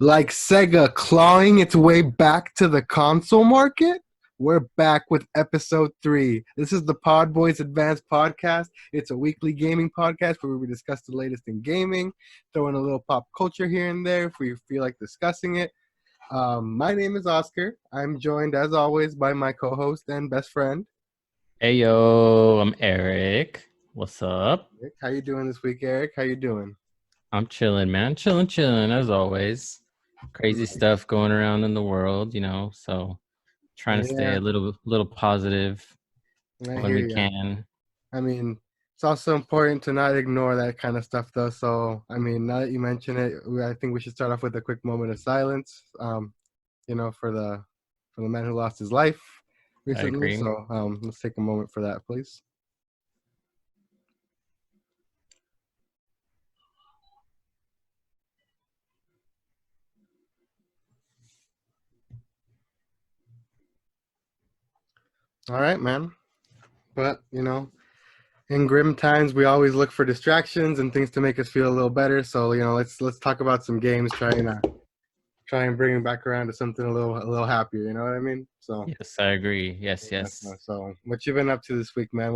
Like Sega clawing its way back to the console market, we're back with episode 3. This is the PodBoyz Advanced Podcast. It's a weekly gaming podcast where we discuss the latest in gaming, throw in a little pop culture here and there if we feel like discussing it. My name is Oscar. I'm joined, as always, by my co-host and best friend. Hey yo, I'm Eric. What's up? Eric. How you doing this week, Eric? How you doing? I'm chilling, man. Chilling as always. Crazy stuff going around in the world, so trying to stay Yeah, a little positive I when hear we you. can. I mean, it's also important to not ignore that kind of stuff, though. So, I mean, now that you mention it, I think we should start off with a quick moment of silence. For the man who lost his life I recently. agree. So, let's take a moment for that, please. All right, man. But in grim times, we always look for distractions and things to make us feel a little better. So, let's talk about some games, try and bring it back around to something a little happier. You know what I mean? So, Yes, I agree. Yes, yeah, yes. so what you been up to this week, man?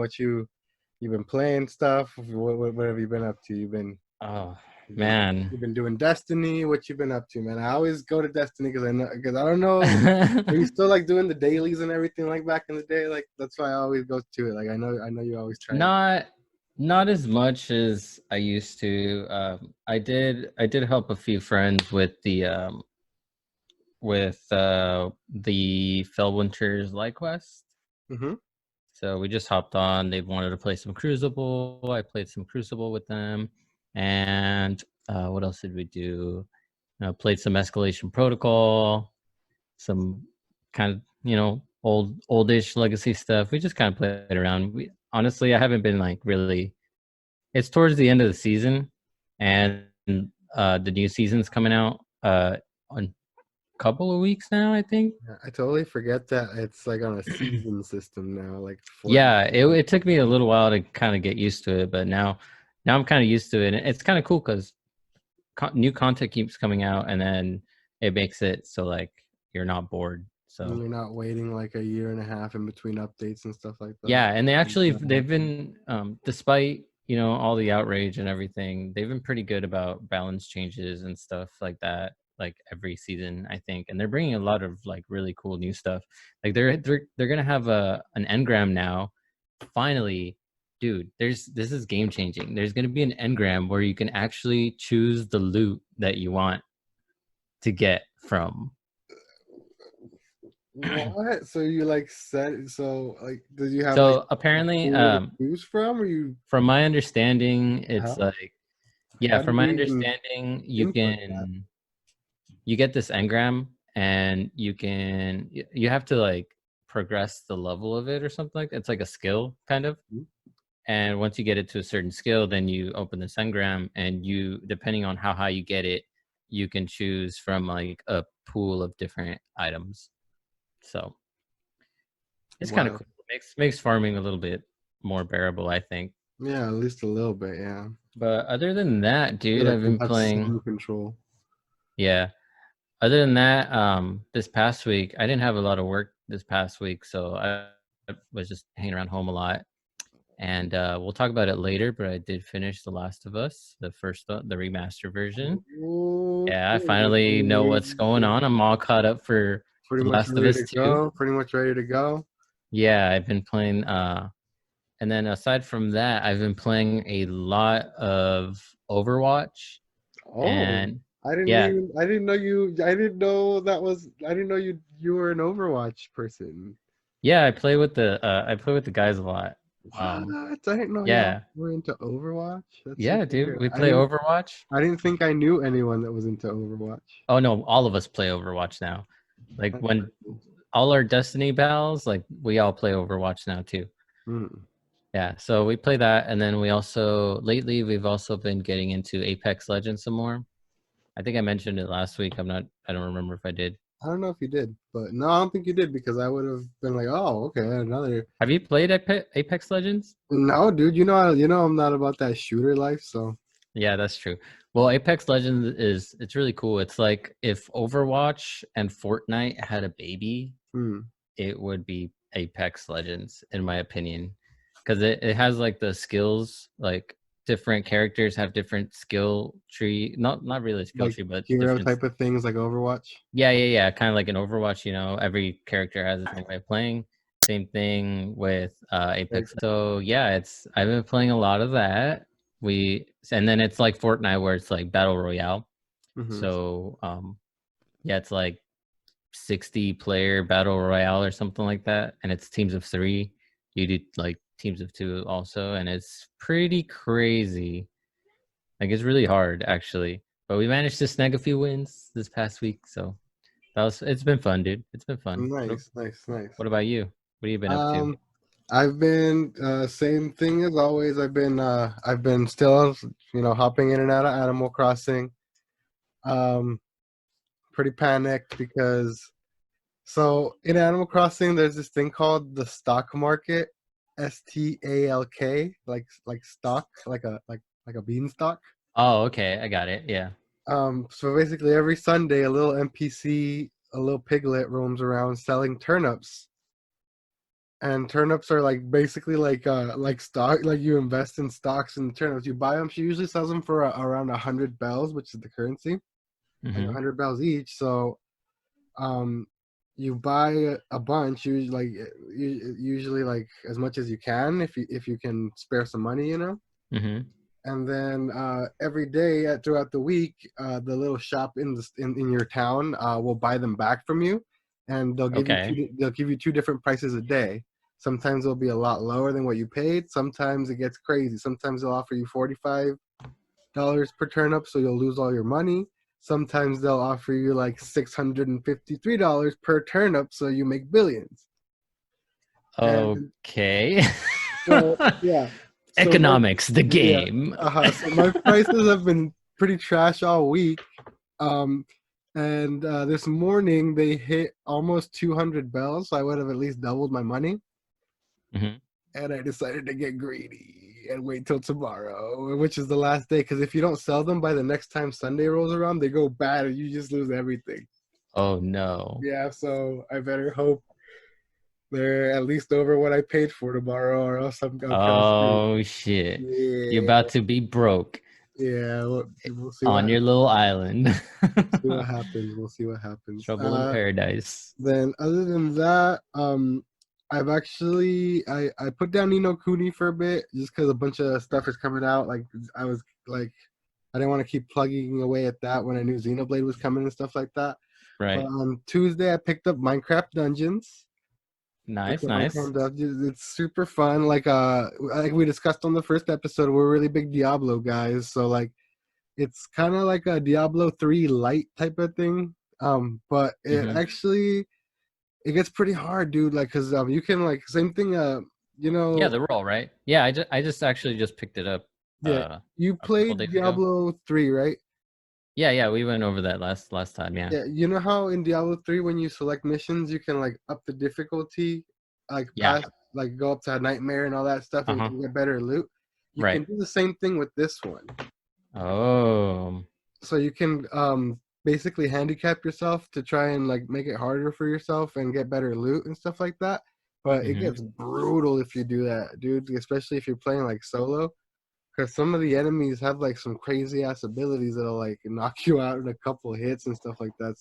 You've been playing stuff? What have you been up to? Oh, You've been man. you've been doing Destiny. What you been up to, man? I always go to Destiny because I don't know. Are you still like doing the dailies and everything like back in the day? Like that's why I always go to it. Like I know you always try it. Not not as much as I used to. I did help a few friends with the Fellwinter's Light Quest. Mm-hmm. So we just hopped on. They wanted to play some Crucible. I played some Crucible with them. And what else did we do? Played some Escalation Protocol, some kind of, oldish legacy stuff. We just kind of played around. Honestly, I haven't been like really. It's towards the end of the season, and the new season's coming out on a couple of weeks now, I think. Yeah, I totally forget that it's like on a season system now, like Fortnite. Yeah, it took me a little while to kind of get used to it, but now I'm kind of used to it, and it's kind of cool because new content keeps coming out, and then it makes it so like you're not bored. So You're not waiting like a year and a half in between updates and stuff like that. yeah, and they've been despite all the outrage and everything, they've been pretty good about balance changes and stuff like that. Like every season, I think, and they're bringing a lot of like really cool new stuff. Like they're gonna have an engram now. Finally, dude, this is game changing. There's gonna be an engram where you can actually choose the loot that you want to get from. What? So you like set? So like, did you have like So apparently, pool to choose from, or you? from my understanding, it's How? like, yeah, How from did my you even understanding, input that? you get this engram, and you have to like progress the level of it or something like that. It's like a skill kind of. Hmm? And once you get it to a certain skill, then you open this engram, and you, depending on how high you get it, you can choose from like a pool of different items. So it's kind of Wow. cool. Makes farming a little bit more bearable, I think. Yeah, at least a little bit. Yeah. But other than that, Feel dude, like I've you been have playing. some control. Yeah. Other than that, this past week, I didn't have a lot of work this past week, so I was just hanging around home a lot. And we'll talk about it later, but I did finish The Last of Us, the remaster version. Okay. Yeah, I finally know what's going on. I'm all caught up for Pretty The much Last of ready Us to 2. go. Pretty much ready to go. Yeah, I've been playing and then aside from that, I've been playing a lot of Overwatch. Oh, And I didn't yeah, even. I didn't know you. I didn't know that was. I didn't know you were an Overwatch person. yeah, I play with the guys a lot. What? Um I didn't know y'all yeah. were into Overwatch. That's super Yeah, dude, weird. we play Overwatch. I didn't think I knew anyone that was into Overwatch. Oh no, all of us play Overwatch now. Like That's when crazy. all our Destiny pals, like we all play Overwatch now too. Hmm. Yeah, so we play that, and then we've also been getting into Apex Legends some more. I think I mentioned it last week. I don't remember if I did. I don't know if you did, but no, I don't think you did because I would have been like, oh, okay, another. Have you played Apex Legends? No, dude, you know I'm not about that shooter life, so Yeah, that's true. Well, Apex Legends it's really cool. It's like if Overwatch and Fortnite had a baby, Hmm. it would be Apex Legends, in my opinion. Because it has like the skills, like different characters have different skill tree. Not really a skill Like tree, but hero different. type of things like Overwatch. Yeah. Kind of like in Overwatch, every character has its own way of playing. Same thing with Apex. So yeah, I've been playing a lot of that. And then it's like Fortnite where it's like battle royale. Mm-hmm. So yeah, it's like 60 player battle royale or something like that, and it's teams of 3. You do like teams of 2 also, and it's pretty crazy. Like it's really hard actually, but we managed to snag a few wins this past week, so it's been fun, dude. It's been fun. Nice, nice, nice. What about you? What have you been up to? I've been same thing as always. I've been still, hopping in and out of Animal Crossing. Um, Pretty panicked because so in Animal Crossing there's this thing called the stock market, STALK, like stock, like a beanstalk. Oh, okay, I got it. Yeah. So basically every Sunday a little NPC, a little piglet roams around selling turnips. And turnips are like basically like stock, like you invest in stocks and turnips. You buy them. She usually sells them for around 100 bells, which is the currency, like Mm-hmm. 100 bells each. So, um, you buy a bunch. Usually like as much as you can, if you can spare some money, Mm-hmm. And then every day throughout the week, the little shop in your town will buy them back from you, and Okay. they'll give you two different prices a day. Sometimes they'll be a lot lower than what you paid. Sometimes it gets crazy. Sometimes they'll offer you $45 per turnip, so you'll lose all your money. Sometimes they'll offer you like $653 per turnip, so you make billions. And Okay. so yeah, so my Economics, the yeah, game. so my prices have been pretty trash all week. Um, and this morning they hit almost 200 bells, so I would have at least doubled my money. Mhm. And I decided to get greedy and wait till tomorrow, which is the last day. Because if you don't sell them by the next time Sunday rolls around, they go bad and you just lose everything. Oh no. Yeah, so I better hope they're at least over what I paid for tomorrow, or else I'm kind of screwed. Oh shit. You're Yeah, about to be broke yeah. We'll see what on your little island. see what happens. We'll see what happens. Trouble in paradise. Then other than that, I've actually I put down Nino Kuni for a bit just because a bunch of stuff is coming out. Like I was like I didn't want to keep plugging away at that when I knew Xenoblade was coming and stuff like that. But Right. on Tuesday I picked up Minecraft Dungeons. Picked Nice, up nice. Minecraft Dungeons. It's super fun. Like we discussed on the first episode, we're really big Diablo guys. So like it's kind of like a Diablo 3 light type of thing. But it Hmm. actually it gets pretty hard, dude. Like, cause you can like same thing. You Yeah, know, the roll, right? Yeah, I just actually just picked it up yeah. You a couple played days ago. Diablo 3, right? Yeah, we went over that last time, yeah. Yeah. You know how in Diablo 3 when you select missions, you can like up the difficulty, like Yeah. past, like go up to a nightmare and all that stuff, and you Uh-huh. can get better loot. You Right. can do the same thing with this one. Oh. So you can basically handicap yourself to try and like make it harder for yourself and get better loot and stuff like that. But it Hmm. gets brutal if you do that, dude, especially if you're playing like solo, because some of the enemies have like some crazy ass abilities that'll like knock you out in a couple hits and stuff like that.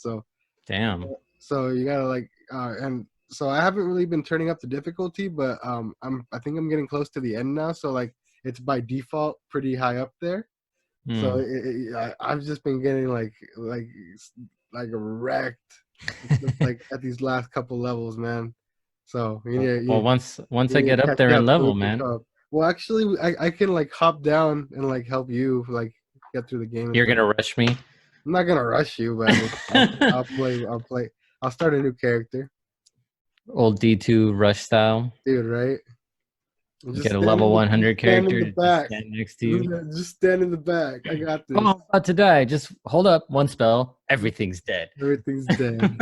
Damn. So you gotta like and so I haven't really been turning up the difficulty, but I think I'm getting close to the end now, so like it's by default pretty high up there. So Hmm. I've just been getting like wrecked, like at these last couple levels, man. So Well, once you I need get to up catch there in up so level, we can man, talk. Well, actually, I can like hop down and like help you like get through the game and you're stuff. gonna rush me. I'm not gonna rush you, but I mean, I'll play. I'll start a new character, Old D2 rush style. dude. Right? Get a level Just 100 stand in character the to just back. stand next to you. Just stand in the back. I got Oh, this. I'm about to die. Just hold up. One spell. Everything's dead. Everything's dead.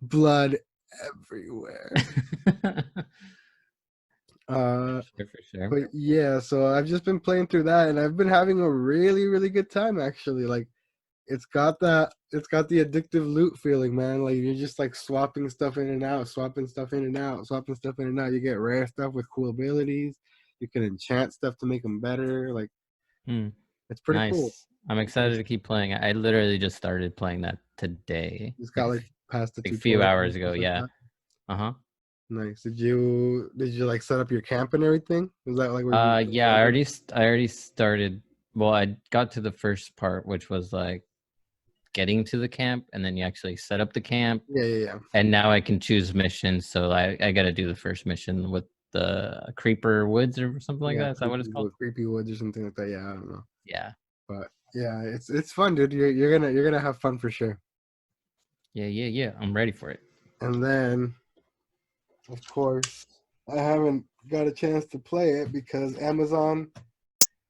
Blood everywhere. Uh, For sure. but yeah, so I've just been playing through that, and I've been having a really, really good time actually. Like it's got the addictive loot feeling, man. Like you're just like swapping stuff in and out, swapping stuff in and out, swapping stuff in and out. You get rare stuff with cool abilities. You can enchant stuff to make them better. Like Hmm. it's pretty cool. Nice. I'm excited to keep playing. I literally just started playing that today, It's got like past the like a few tutorial and hours ago. stuff like Yeah. that. Uh-huh. Nice. Did you like set up your camp and everything? Is that like where you Yeah, I already started. Well, I got to the first part, which was like getting to the camp, and then you actually set up the camp, Yeah, yeah, yeah. and now I can choose missions. So I got to do the first mission with the Creeper Woods or something like Yeah, that. Is that what it's called? creepy woods or something like that. Yeah, I don't know. Yeah. But yeah, it's fun, dude. You're gonna have fun for sure. Yeah. I'm ready for it. And then, of course, I haven't got a chance to play it because Amazon,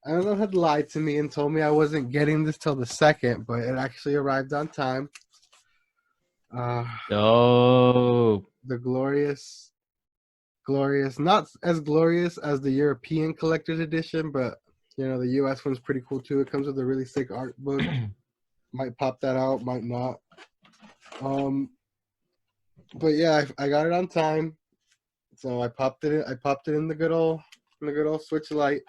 I don't know, had lied to me and told me I wasn't getting this till the second, but it actually arrived on time. Uh, Oh, the glorious, not as glorious as the European collector's edition, but the US one's pretty cool too. It comes with a really sick art book. Might pop that out, might not. Um, but yeah, I got it on time, so I popped it in. I popped it in the good old Switch Lite,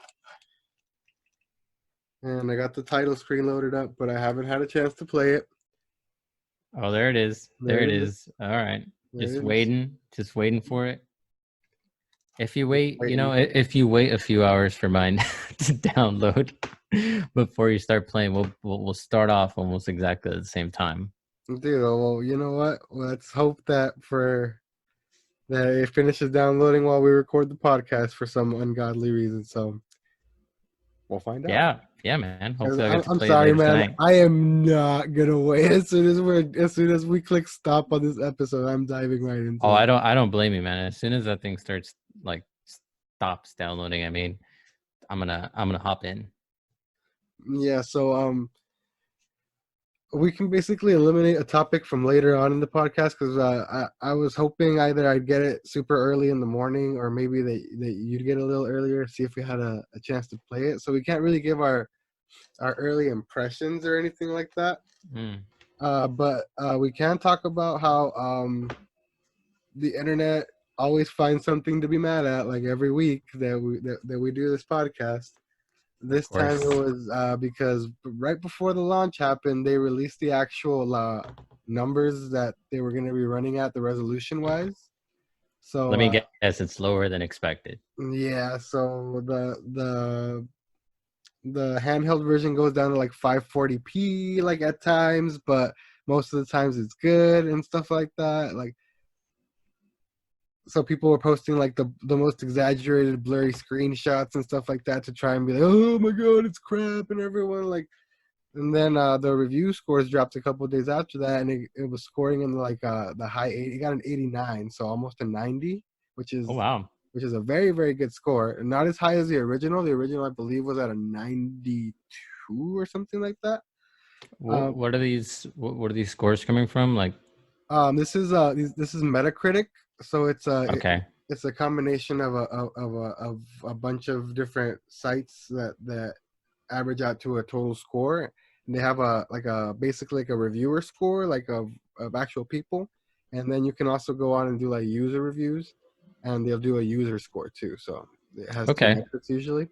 and I got the title screen loaded up, but I haven't had a chance to play it. oh, there it is. There There it it is. is. All right. There it is. Just waiting for it. If you wait, Waiting. if you wait a few hours for mine to download before you start playing, we'll start off almost exactly at the same time. Dude, well, you know what? Let's hope that it finishes downloading while we record the podcast for some ungodly reason. So we'll find out. Yeah, man. Hopefully, I'll get to I'm play it sorry, later man. tonight. I am not gonna wait. As soon as we click stop on this episode, I'm diving right into Oh, it. I don't blame you, man. As soon as that thing starts like stops downloading, I mean, I'm gonna hop in. Yeah, so we can basically eliminate a topic from later on in the podcast because I was hoping either I'd get it super early in the morning or maybe that you'd get a little earlier, see if we had a chance to play it. So we can't really give our early impressions or anything like that. Mm, But we can talk about how the internet always finds something to be mad at, like every week that we do this podcast. of This time it course. was because right before the launch happened, they released the actual numbers that they were going to be running at the resolution wise. So Let me guess, it's lower than expected. yeah, so the handheld version goes down to like 540p like at times, but most of the times it's good and stuff like that. Like so people were posting like the most exaggerated blurry screenshots and stuff like that to try and be like, oh my god, it's crap, and everyone like. And then the review scores dropped a couple of days after that, and it was scoring in like the high 80. It got an 89, so almost a 90, which Oh is wow. which is a very, very good score. And not as high as the original. The original, I believe, was at a 92 or something like that. Um, What are these? What are these scores coming from? Like, this is Metacritic, so okay, it's a combination of a bunch of different sites that average out to a total score. And they have basically like a reviewer score, like of actual people, and then you can also go on and do like user reviews, and they'll do a user score too. So it has two okay. metrics usually.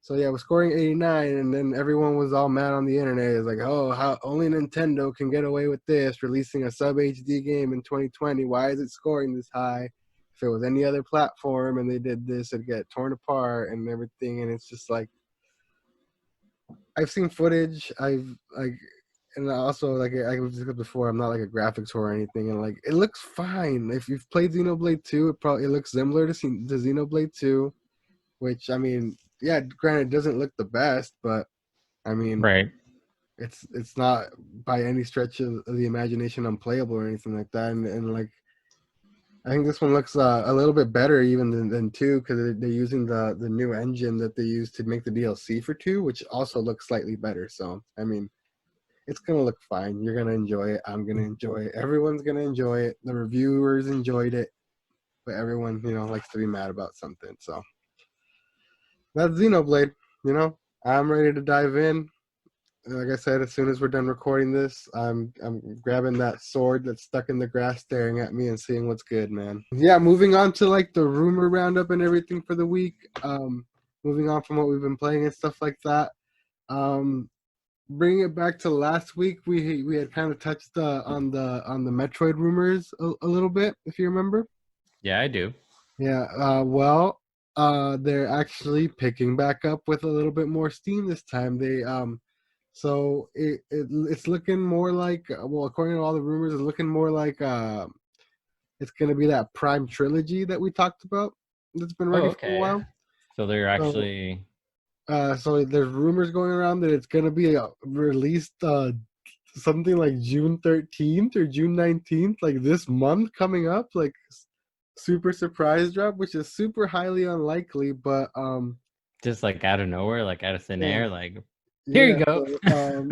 So yeah, we're scoring 89, and then everyone was all mad on the internet. It's like, oh, how only Nintendo can get away with this, releasing a sub HD game in 2020. Why is it scoring this high? If it was any other platform and they did this, it'd get torn apart and everything. And it's just like, I've seen footage. I've like, and also like I discussed before, I'm not like a graphics whore or anything, and like it looks fine. If you've played Xenoblade 2, it looks similar to Xenoblade 2, which I mean, yeah, granted, it doesn't look the best, but I mean, Right. it's not by any stretch of the imagination unplayable or anything like that. And like, I think this one looks a little bit better even than 2 because they're using the new engine that they used to make the DLC for 2, which also looks slightly better. So I mean, it's gonna look fine. You're gonna enjoy it. I'm gonna enjoy it. Everyone's gonna enjoy it. The reviewers enjoyed it. but everyone likes to be mad about something. So that's Xenoblade. I'm ready to dive in. Like I said, as soon as we're done recording this, I'm grabbing that sword that's stuck in the grass, staring at me and seeing what's good, man. Yeah, moving on to like the rumor roundup and everything for the week. Moving on from what we've been playing and stuff like that. Bringing it back to last week, we had kind of touched on the Metroid rumors a little bit, if you remember. Yeah, I do. Yeah. They're actually picking back up with a little bit more steam this time. So it's looking more like, well, according to all the rumors, it's looking more like it's gonna be that Prime trilogy that we talked about that's been Oh, ready for a okay. while. So they're So actually so there's rumors going around that it's gonna be released something like June 13th or June 19th, like this month coming up, like super surprise drop, which is super highly unlikely, but just like out of nowhere, like out of thin yeah. air, like here you Yeah, go. so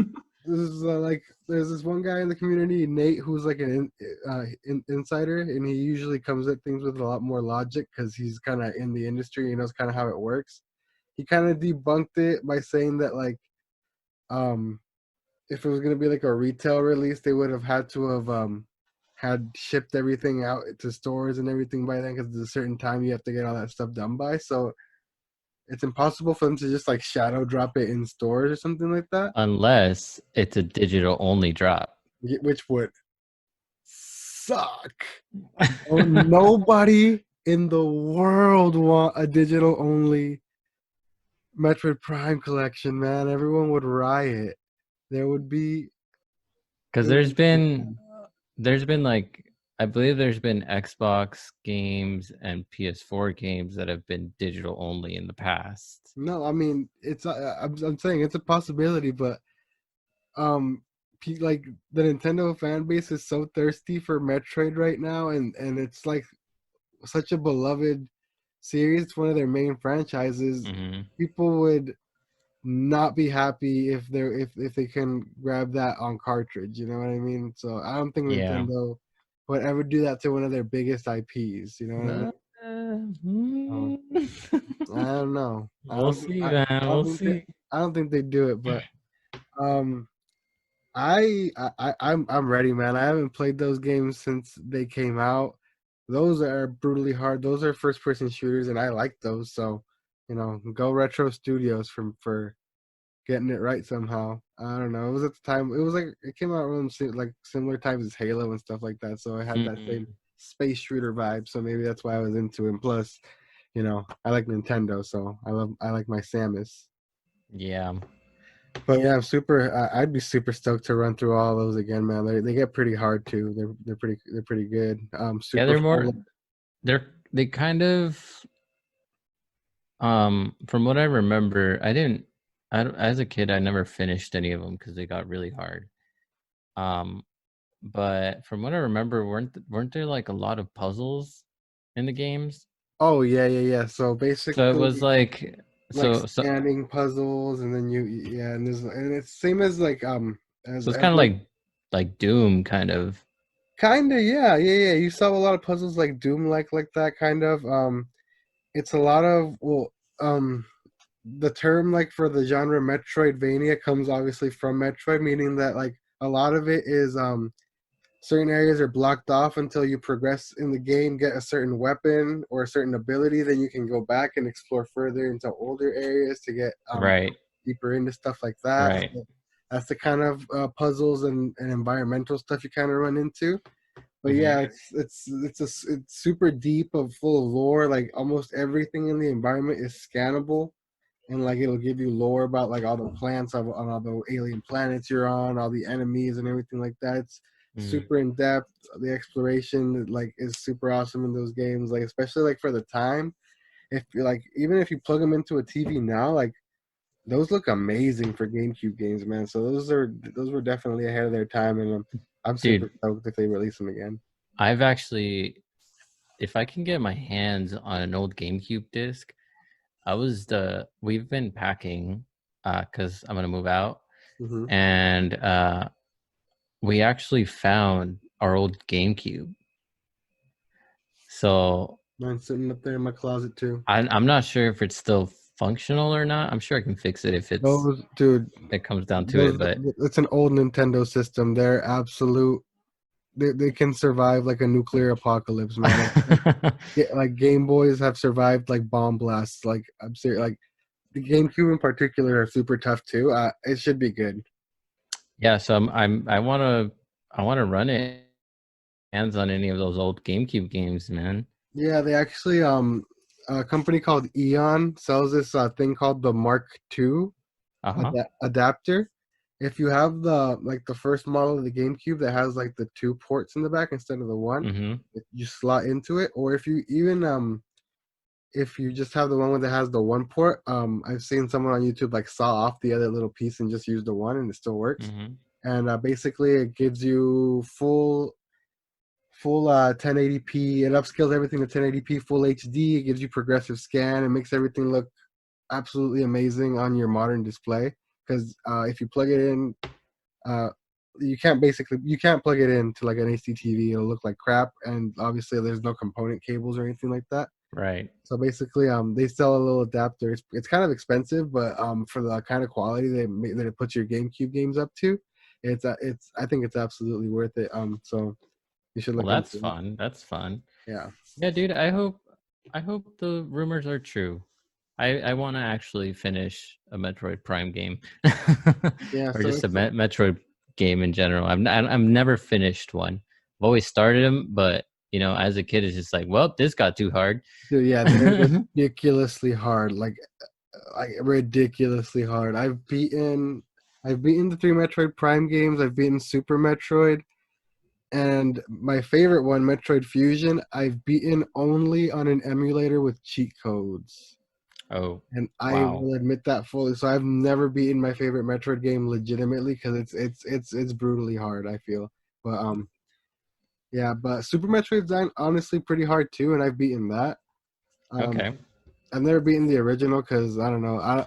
this is like there's this one guy in the community, Nate, who's like an insider, and he usually comes at things with a lot more logic because he's kind of in the industry, he knows kind of how it works. He kind of debunked it by saying that like um if it was gonna be like a retail release, they would have had to have had shipped everything out to stores and everything by then because there's a certain time you have to get all that stuff done by. So it's impossible for them to just like shadow drop it in stores or something like that, Unless it's a digital only drop. which would suck. Oh, nobody in the world want a digital only Metroid Prime collection, man. Everyone would riot. There would be Because it would be there's been like I believe there's been Xbox games and PS4 games that have been digital only in the past. no. I mean, I'm saying it's a possibility, but um, like the Nintendo fan base is so thirsty for Metroid right now, and it's like such a beloved series. It's one of their main franchises. Mm-hmm. People would not be happy if they can grab that on cartridge. You know what I mean? So I don't think Yeah. Nintendo would ever do that to one of their biggest IPs. You know what I mean? Oh, I don't know. We'll see, man. I don't We'll think they, see. I don't think they do it, but um, I'm ready, man. I haven't played those games since they came out. Those are brutally hard. Those are first person shooters, and I like those. So, go Retro Studios for getting it right somehow. I don't know. It was at the time. It was like it came out around like similar times as Halo and stuff like that. So I had that same Mm-hmm. space shooter vibe. So maybe that's why I was into it. And plus, I like Nintendo, so I like my Samus. Yeah. But yeah, I'm super. I'd be super stoked to run through all those again, man. They get pretty hard too. They're pretty good. Yeah, Super they're more full. they kind of from what I remember, as a kid I never finished any of them because they got really hard. But from what I remember, weren't there like a lot of puzzles in the games? Oh yeah. So So it was basically, like so scanning puzzles, and then yeah, and it's same as like so it's as kind of like like Doom kind of. kinda yeah. You saw a lot of puzzles like Doom like that kind of. It's a lot of um the term like for the genre Metroidvania comes obviously from Metroid, meaning that like a lot of it is certain areas are blocked off until you progress in the game, get a certain weapon or a certain ability, then you can go back and explore further into older areas to get Right. deeper into stuff like that. Right. So that's the kind of puzzles and environmental stuff you kind of run into. But Mm-hmm. yeah, it's super deep of full of lore. Like almost everything in the environment is scannable, and like it'll give you lore about like all the plants on all the alien planets you're on, all the enemies and everything like that. It's Mm-hmm. super in depth. The exploration like is super awesome in those games. Like especially like for the time, if you like even if you plug them into a TV now, like those look amazing for GameCube games, man. So those were definitely ahead of their time, and I'm super Dude, stoked if they release them again. I've actually, if I can get my hands on an old GameCube disc, we've been packing because I'm gonna move out, Hmm. and we actually found our old GameCube. So Mine's sitting up there in my closet too. I'm not sure if it's still functional or not. I'm sure I can fix it if Those, dude, it comes down to those it, but it's an old Nintendo system. They're absolute. They can survive like a nuclear apocalypse, man. Like Game Boys have survived like bomb blasts. Like I'm serious. Like the GameCube in particular are super tough too. It should be good. yeah, so I wanna run it hands on any of those old GameCube games, man. Yeah, they actually a company called Eon sells this thing called the Mark II Uh-huh. adapter. If you have the like the first model of the GameCube that has like the two ports in the back instead of the one, Mm-hmm. you slot into it. Or if you even if you just have the one that has the one port, I've seen someone on YouTube like saw off the other little piece and just use the one, and it still works. Mm-hmm. And basically, it gives you full 1080p. It upscales everything to 1080p full HD. It gives you progressive scan. It makes everything look absolutely amazing on your modern display. Because if you plug it in, uh, you can't plug it into like an HDTV. It'll look like crap, and obviously there's no component cables or anything like that. Right. So basically, they sell a little adapter. It's kind of expensive, but for the kind of quality that it puts your GameCube games up to, it's I think it's absolutely worth it. So you should Well, look that's into it. fun. That's fun. Yeah. Yeah, dude, I hope the rumors are true. I want to actually finish a Metroid Prime game, Yeah, or so just a it's Metroid game in general. I've never finished one. I've always started them, but as a kid, it's just like, well, this got too hard. dude, yeah, they're ridiculously hard, like ridiculously hard. I've beaten the three Metroid Prime games. I've beaten Super Metroid, and my favorite one, Metroid Fusion, I've beaten only on an emulator with cheat codes. Oh, And I wow. will admit that fully. So I've never beaten my favorite Metroid game legitimately because it's brutally hard, I feel. But yeah, but Super Metroid's honestly pretty hard too, and I've beaten that. Um, Okay. I've never beaten the original because I don't know.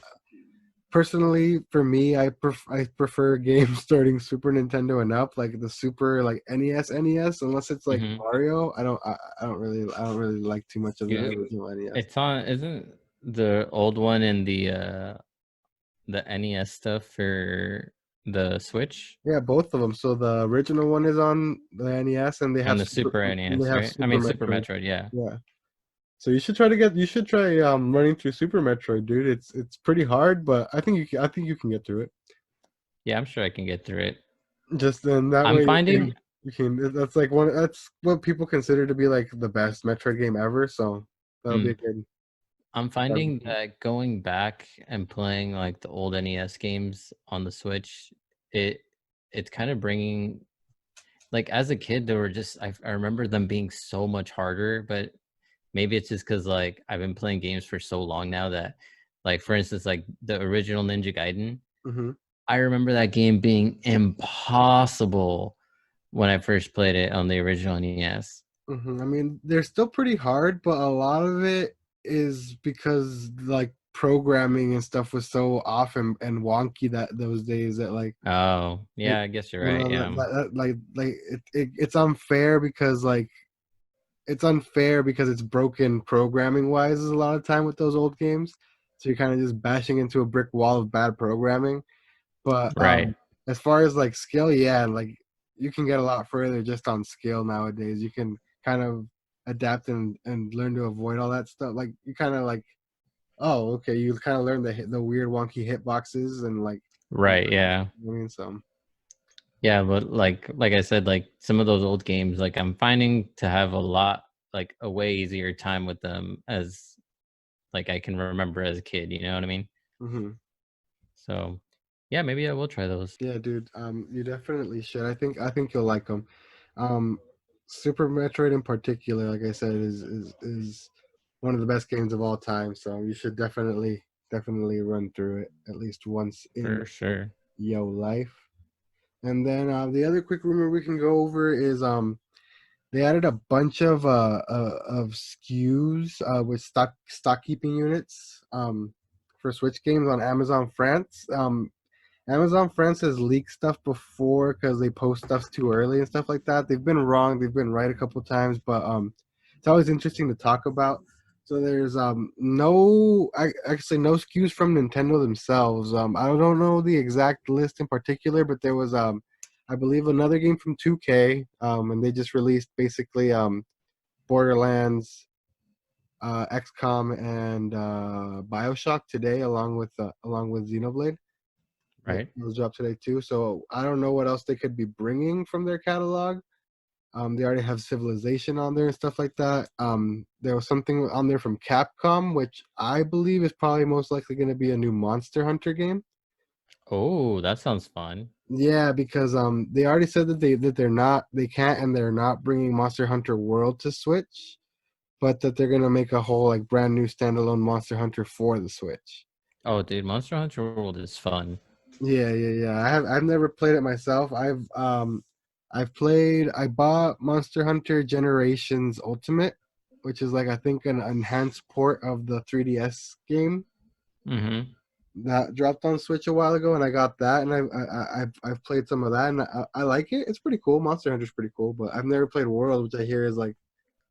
Personally, for me, I prefer games starting Super Nintendo and up, like the Super like NES, unless it's like Mm-hmm. Mario. I don't really like too much of the You, original NES. it's on, isn't the old one in the NES stuff for the Switch Yeah, both of them. So the original one is on the NES, and on the Super NES, right? I Super mean, Super Metroid. Metroid, yeah. Yeah. So you should try running through Super Metroid, dude. It's pretty hard, but I think you can get through it. Yeah, I'm sure I can get through it. Just then that I'm way finding you can that's like one that's what people consider to be like the best Metroid game ever. So that'll be a mm, good I'm starting finding point. that going back and playing like the old NES games on the Switch, it it's kind of bringing, like, as a kid they were just, I remember them being so much harder, but maybe it's just because like I've been playing games for so long now that, like, for instance, like the original Ninja Gaiden, Hmm. I remember that game being impossible when I first played it on the original NES. I mean, they're still pretty hard, but a lot of it is because like programming and stuff was so off and wonky that those days that Oh, like yeah, I guess you're you right. know Yeah. like it's unfair because like it's unfair because it's broken programming wise a lot of time with those old games. So you're kind of just bashing into a brick wall of bad programming. But Right. as far as like skill, yeah, like you can get a lot further just on skill nowadays. You can kind of adapt and learn to avoid all that stuff. Like you kind of like, oh, okay, you kind of learn the weird wonky hitboxes and like, Right. Yeah. I mean, so Yeah, but like I said, like some of those old games, like I'm finding to have a lot, like a way easier time with them as like I can remember as a kid, you know what I mean? hmm So, yeah, maybe I will try those. yeah, dude, you definitely should. I think you'll like them. Um, Super Metroid in particular, like I said, is one of the best games of all time. So you should definitely run through it at least once in For sure. your life. And then the other quick rumor we can go over is they added a bunch of SKUs with stock keeping units for Switch games on Amazon France. Amazon France has leaked stuff before because they post stuff too early and stuff like that. They've been wrong, they've been right a couple times, but it's always interesting to talk about. So there's no actually no SKUs from Nintendo themselves. I don't know the exact list in particular, but there was I believe another game from 2K, and they just released basically Borderlands, XCOM, and BioShock today, along with Xenoblade. Right. Those dropped today too. So I don't know what else they could be bringing from their catalog. They already have Civilization on there and stuff like that. There was something on there from Capcom, which I believe is probably most likely going to be a new Monster Hunter game. Oh, that sounds fun. Yeah, because they already said that they can't and they're not bringing Monster Hunter World to Switch, but that they're gonna make a whole like brand new standalone Monster Hunter for the Switch. Oh, dude, Monster Hunter World is fun. Yeah, yeah, yeah. I've never played it myself. I bought Monster Hunter Generations Ultimate, which is like I think an enhanced port of the 3DS game Mm-hmm. that dropped on Switch a while ago, and I got that, and I've played some of that, and I like it. It's pretty cool. Monster Hunter's pretty cool, but I've never played World, which I hear is like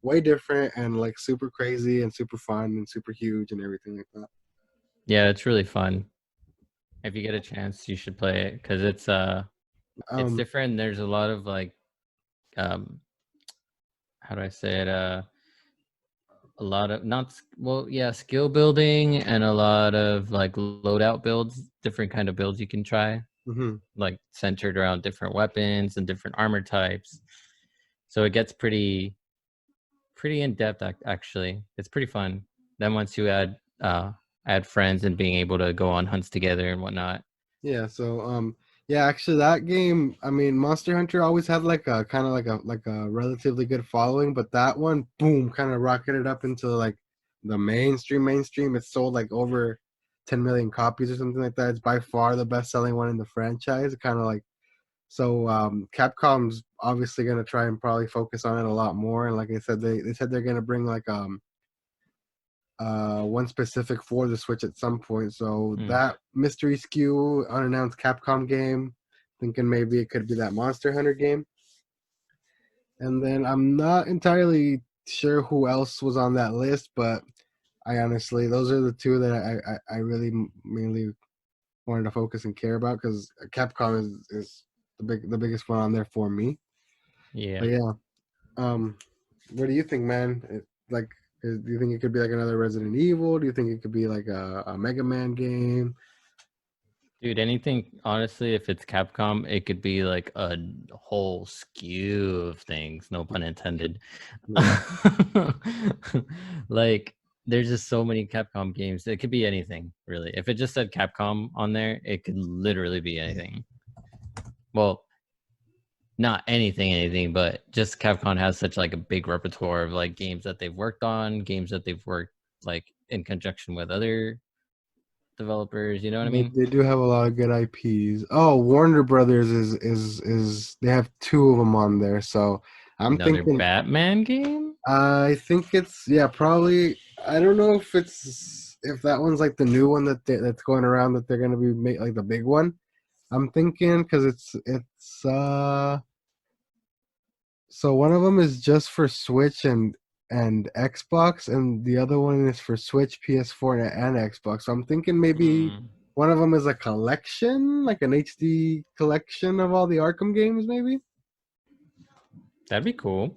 way different and like super crazy and super fun and super huge and everything like that. Yeah, it's really fun. If you get a chance, you should play it because it's Um, different. There's a lot of like um how do I say it? A lot of not well, yeah, skill building and a lot of like loadout builds, different kind of builds you can try, mhm. like centered around different weapons and different armor types. So it gets pretty in depth actually. It's pretty fun. Then once you add friends and being able to go on hunts together and whatnot. Yeah, so yeah, actually that game, I mean, Monster Hunter always had like a kind of like a relatively good following, but that one, boom, kind of rocketed up into like the mainstream. It sold like over 10 million copies or something like that. It's by far the best-selling one in the franchise. Kind of like so Capcom's obviously going to try and probably focus on it a lot more, and like I said they said they're going to bring like one specific for the Switch at some point. So Mm. that mystery SKU unannounced Capcom game, thinking maybe it could be that Monster Hunter game. And then I'm not entirely sure who else was on that list, but I honestly those are the two that I really mainly wanted to focus and care about because Capcom is the biggest one on there for me. Yeah. But yeah, um, what do you think, man? Do you think it could be like another Resident Evil? Do you think it could be like a Mega Man game? Dude, anything, honestly, if it's Capcom, it could be like a whole skew of things, no pun intended. Yeah, Like, there's just so many Capcom games. It could be anything, really. If it just said Capcom on there, it could literally be anything. Well, not anything, but just Capcom has such like a big repertoire of like games that they've worked on, games that they've worked like in conjunction with other developers, you know what I mean? they do have a lot of good IPs. Oh, Warner Brothers is they have two of them on there. So I'm Another thinking. Batman game? I think it's yeah, probably. I don't know if that one's like the new one that's going around that they're gonna be like the big one. I'm thinking because it's so one of them is just for Switch and Xbox, and the other one is for Switch, PS4, and Xbox. So I'm thinking maybe Mm, one of them is a collection, like an HD collection of all the Arkham games, maybe. that'd be cool.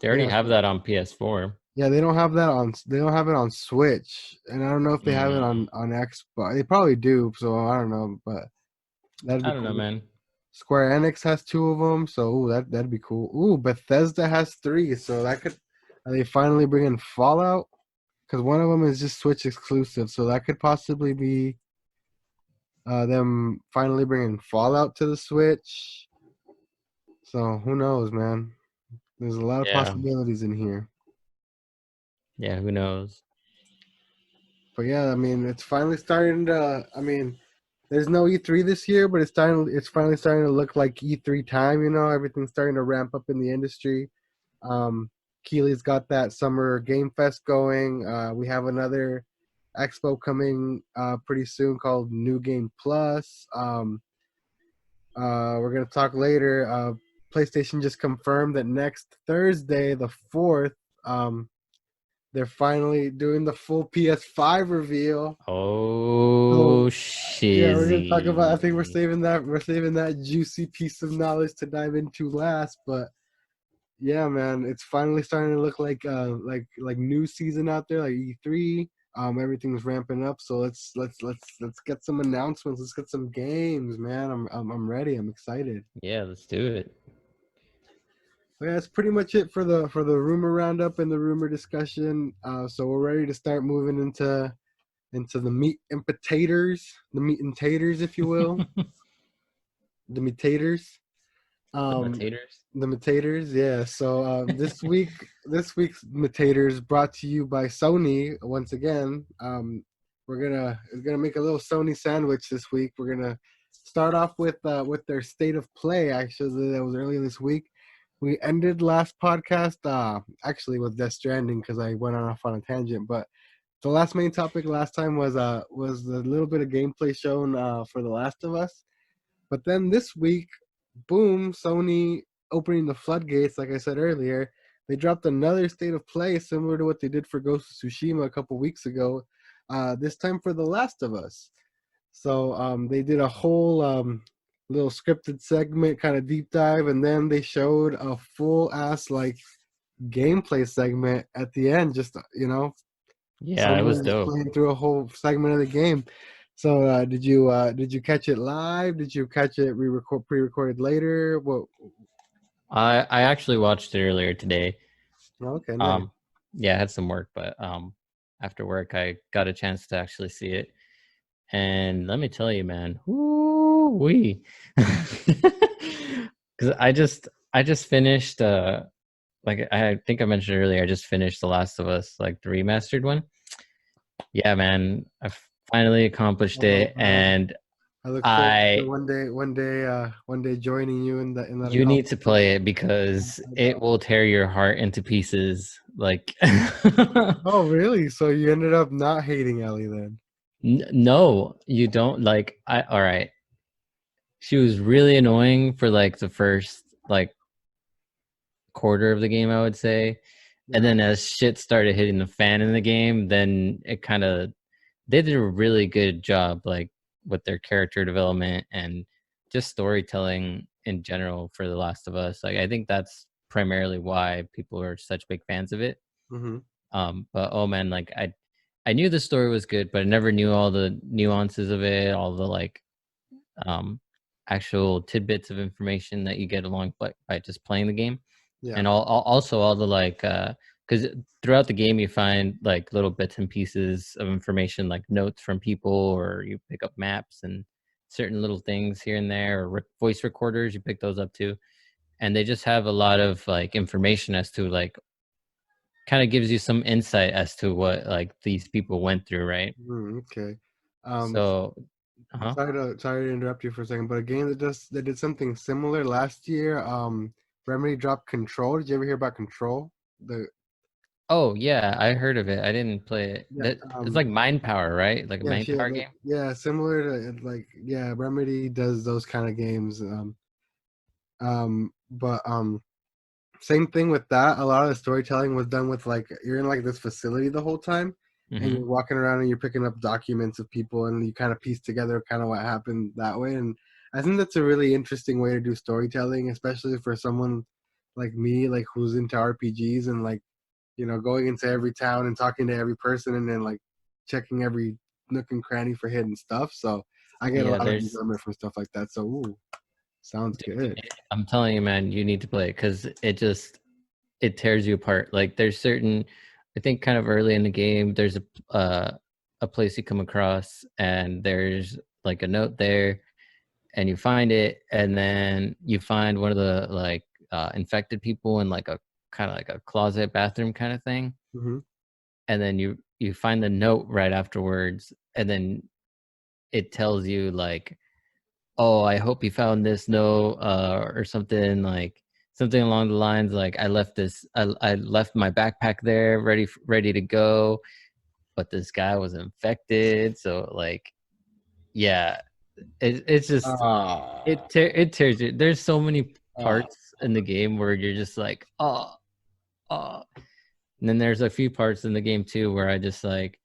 They already Yeah, have that on PS4. yeah. They don't have it on Switch, and I don't know if they have it Mm, on Xbox. They probably do, so I don't know, but that'd be I don't know, cool. man. Square Enix has two of them, so ooh, that'd be cool. Ooh, Bethesda has three, so that could. Are they finally bringing Fallout? Because one of them is just Switch exclusive, so that could possibly be them finally bringing Fallout to the Switch. So who knows, man? There's a lot of Yeah, possibilities in here. yeah. Who knows? But yeah, I mean, it's finally starting to. I mean, there's no E3 this year, but it's starting. It's finally starting to look like E3 time. You know, everything's starting to ramp up in the industry. Keely's got that summer game fest going. We have another expo coming pretty soon called New Game Plus. We're gonna talk later. PlayStation just confirmed that next Thursday, the 4th, they're finally doing the full PS5 reveal. Oh, So yeah, we're gonna talk about. I think we're shizzy. saving that. We're saving that juicy piece of knowledge to dive into last. But yeah, man, it's finally starting to look like new season out there, like E3. Everything's ramping up. So let's get some announcements. Let's get some games, man. I'm ready. I'm excited. Yeah, let's do it. But yeah, that's pretty much it for the rumor roundup and the rumor discussion. So we're ready to start moving into the meat and potatoes, the meat and taters, if you will, the meat taters. The Um, potatoes. the Metators, yeah. So this week's Metators brought to you by Sony once again. We're gonna make a little Sony sandwich this week. We're gonna start off with their state of play. Actually, that was earlier this week. We ended last podcast actually with Death Stranding because I went off on a tangent. But the last main topic last time was the little bit of gameplay shown for The Last of Us. But then this week, boom, Sony opening the floodgates, like I said earlier. They dropped another state of play similar to what they did for Ghost of Tsushima a couple weeks ago, this time for The Last of Us. So they did a whole little scripted segment, kind of deep dive, and then they showed a full ass like gameplay segment at the end. Just Yeah, it Sony was was just dope. playing through a whole segment of the game. So did you catch it live? Did you catch it pre-recorded later? What? I actually watched it earlier today. Okay, nice. Um, yeah, I had some work, but after work I got a chance to actually see it. And let me tell you, man, whoo wee. Because I just finished like I think I mentioned earlier, I just finished The Last of Us, like the remastered one. Yeah, man, I finally accomplished Oh it, man, and I look forward to I one day joining you in that you need to accomplishment. play it because it will tear your heart into pieces. Like, Oh really? So you ended up not hating Ellie then? no, you don't. Like, all right. She was really annoying for like the first like quarter of the game, I would say. And Yeah. then as shit started hitting the fan in the game, then it kind of they did a really good job like with their character development and just storytelling in general for The Last of Us. Like I think that's primarily why people are such big fans of it. Mm-hmm. But oh man, like I knew the story was good, but I never knew all the nuances of it, all the like um actual tidbits of information that you get along by just playing the game. Yeah. And also all the like because throughout the game you find like little bits and pieces of information like notes from people, or you pick up maps and certain little things here and there, or voice recorders, you pick those up too. And they just have a lot of like information as to like kind of gives you some insight as to what like these people went through, right? Okay. Um, So uh-huh. sorry to interrupt you for a second, but a game that did something similar last year. Remedy dropped Control. Did you ever hear about Control? The Oh yeah, I heard of it. I didn't play it. yeah That it's like Mind Power, right? Like a yeah Mind Power game. yeah, similar to like yeah, Remedy does those kind of games. But same thing with that. A lot of the storytelling was done with like you're in like this facility the whole time, and Mm-hmm. you're walking around and you're picking up documents of people, and you kind of piece together kind of what happened that way. And I think that's a really interesting way to do storytelling, especially for someone like me, like who's into RPGs and like going into every town and talking to every person, and then like checking every nook and cranny for hidden stuff. So I get a Yeah, lot of there's enjoyment from stuff like that. So ooh, sounds dude, good. I'm telling you, man, you need to play it because it tears you apart. Like there's certain, I think, kind of early in the game, there's a place you come across, and there's like a note there, and you find it, and then you find one of the like infected people in like a kind of like a closet bathroom kind of thing, Hmm. and then you find the note right afterwards, and then it tells you like, oh, I hope you found this note, or something like something along the lines like I left my backpack there ready to go, but this guy was infected. So like, yeah, it's just Ah. it tears you. There's so many Ah. parts in the game where you're just like, oh, And then there's a few parts in the game too where I just like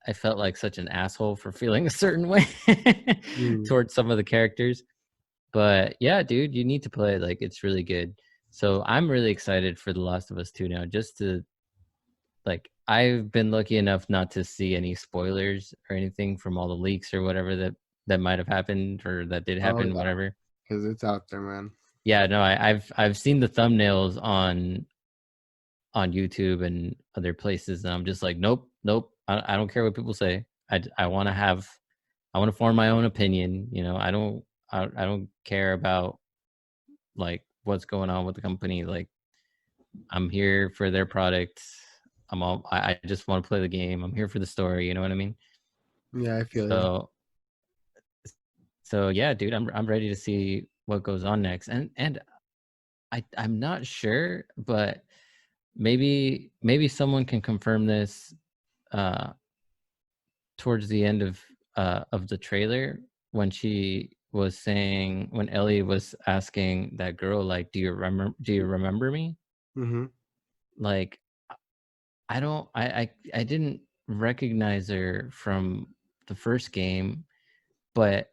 I felt like such an asshole for feeling a certain way Mm. towards some of the characters. But yeah, dude, you need to play it. Like it's really good. So I'm really excited for The Last of Us 2 now, just to like I've been lucky enough not to see any spoilers or anything from all the leaks or whatever that might have happened or that did Oh happen, yeah, whatever. because it's out there, man. Yeah, no, I've seen the thumbnails on YouTube and other places, and I'm just like, nope, nope. I don't care what people say. I want to have, I want to form my own opinion. You know, I don't care about like what's going on with the company. Like, I'm here for their product. I just want to play the game. I'm here for the story. You know what I mean? Yeah, I feel you. So so yeah, dude, I'm ready to see what goes on next. And I'm not sure, but maybe someone can confirm this uh towards the end of the trailer when she was saying when Ellie was asking that girl like do you remember me? Mm-hmm. Like I don't I didn't recognize her from the first game, but